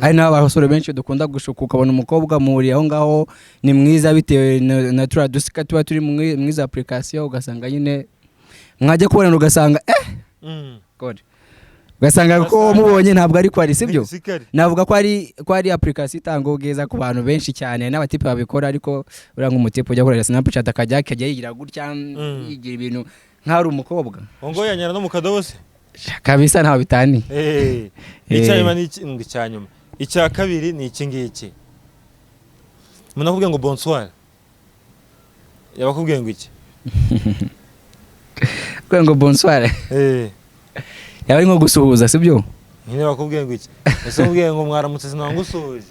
ari naho abasore benshi dukunda gushuka ukabona umukobwa muri aho ngaho ni mwiza bitewe na dusika tuba turi mwiza application ugasanga nyine mwajya kubona ugasanga god ugasanga ko mubonye ntabwo ari kwari sibyo navuga ko ari application itanga ubwiza ku bantu benshi cyane n'abatipe babikora ariko uranga umutipe ujya gukoresha Snapchat akajya yigira gutya yigira ibintu nk'ari umukobwa ngo yanyana no mu kadobo se kabisa ntaho bitani icyanyuma ni icyanyuma icya kabiri ni iki ngiki umuntu akubwiye ngo bonsoir yabakubwiye ngo iki kwe ngo bonsoir yaba ari nko gusuhuza sibyo nyine bakubwiye ngo iki ese ubwiye ngo mwaramutse sinangusuhuje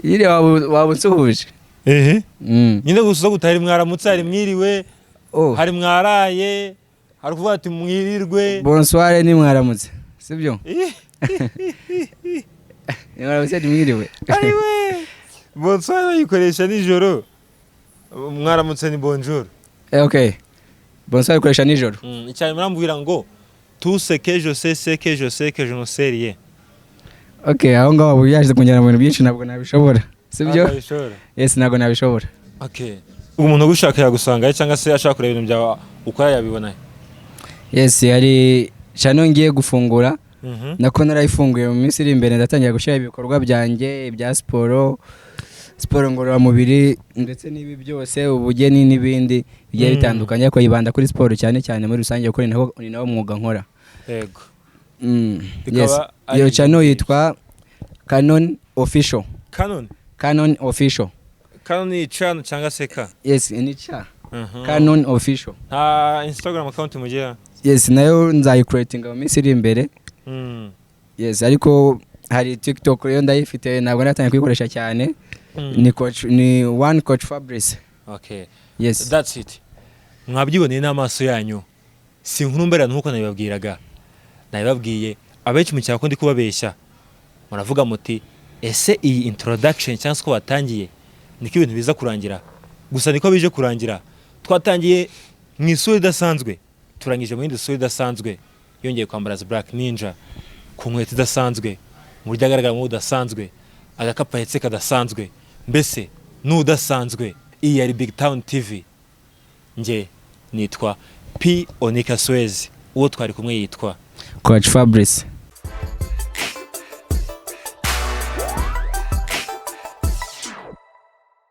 yire wabunsuhuje nyine gusuza gutari mwaramutse ari mwiriwe hari mwaraye hari kuvuga ati mwirirwe bonsoir ni mwaramutse sibyo mwaramutse ni mwiriwe ariwe bonsoir yikoresha nijoro mwaramutse ni bonjour okay bonsoir ikoresha nijoro cyane murambwira ngo tout ce que je sais que je ne sais rien okay aho ngaho yaje kunyara mu bintu byinshi ntabwo nabishobora sibyo yes ntabwo nabishobora okay umuntu ugushaka yagusanga cyangwa se ashaka kureba ibintu byawe ukora yabibona yes yari channel ngiye gufungura nako narayifunguye mu minsi iri imbere ndatangira gushyira ibikorwa byanjye bya siporo ngororamubiri ndetse n'ibi byose ubugeni n'ibindi bigiye bitandukanye ariko yibanda kuri siporo cyane cyane muri rusange kuko ni nawo mwuga nkora yego yes iyo channel yitwa Canon Official Canon ni channel cyangwa se ka yes ni cha Canon Official Instagram account mugira yes nayo nzayicreatinga mu minsi iri imbere yes ariko hari TikTok yo ndayifite ntabwo natangiye kuyikoresha cyane ni one coach Fabrice okay yes that's it mwabyiboneye n'amaso yanyu si nkurumbera nkuko nabibabwiye abenshi mu cyako ndi kubabeshya muravuga muti ese iyi introduction cyangwa ko batangiye niko ibintu biza kurangira gusa niko bije kurangira twatangiye mu isura idasanzwe turangije mu yindi sura idasanzwe yongeye kwambara Black Ninja ku nkweto idasanzwe mu buryo agaragara mu budasanzwe agakapa hetse kadasanzwe mbese n'udasanzwe iyi ari BigTown TV nge nitwa P Onika Swezi uwo twari kumwe yitwa Coach Fabrice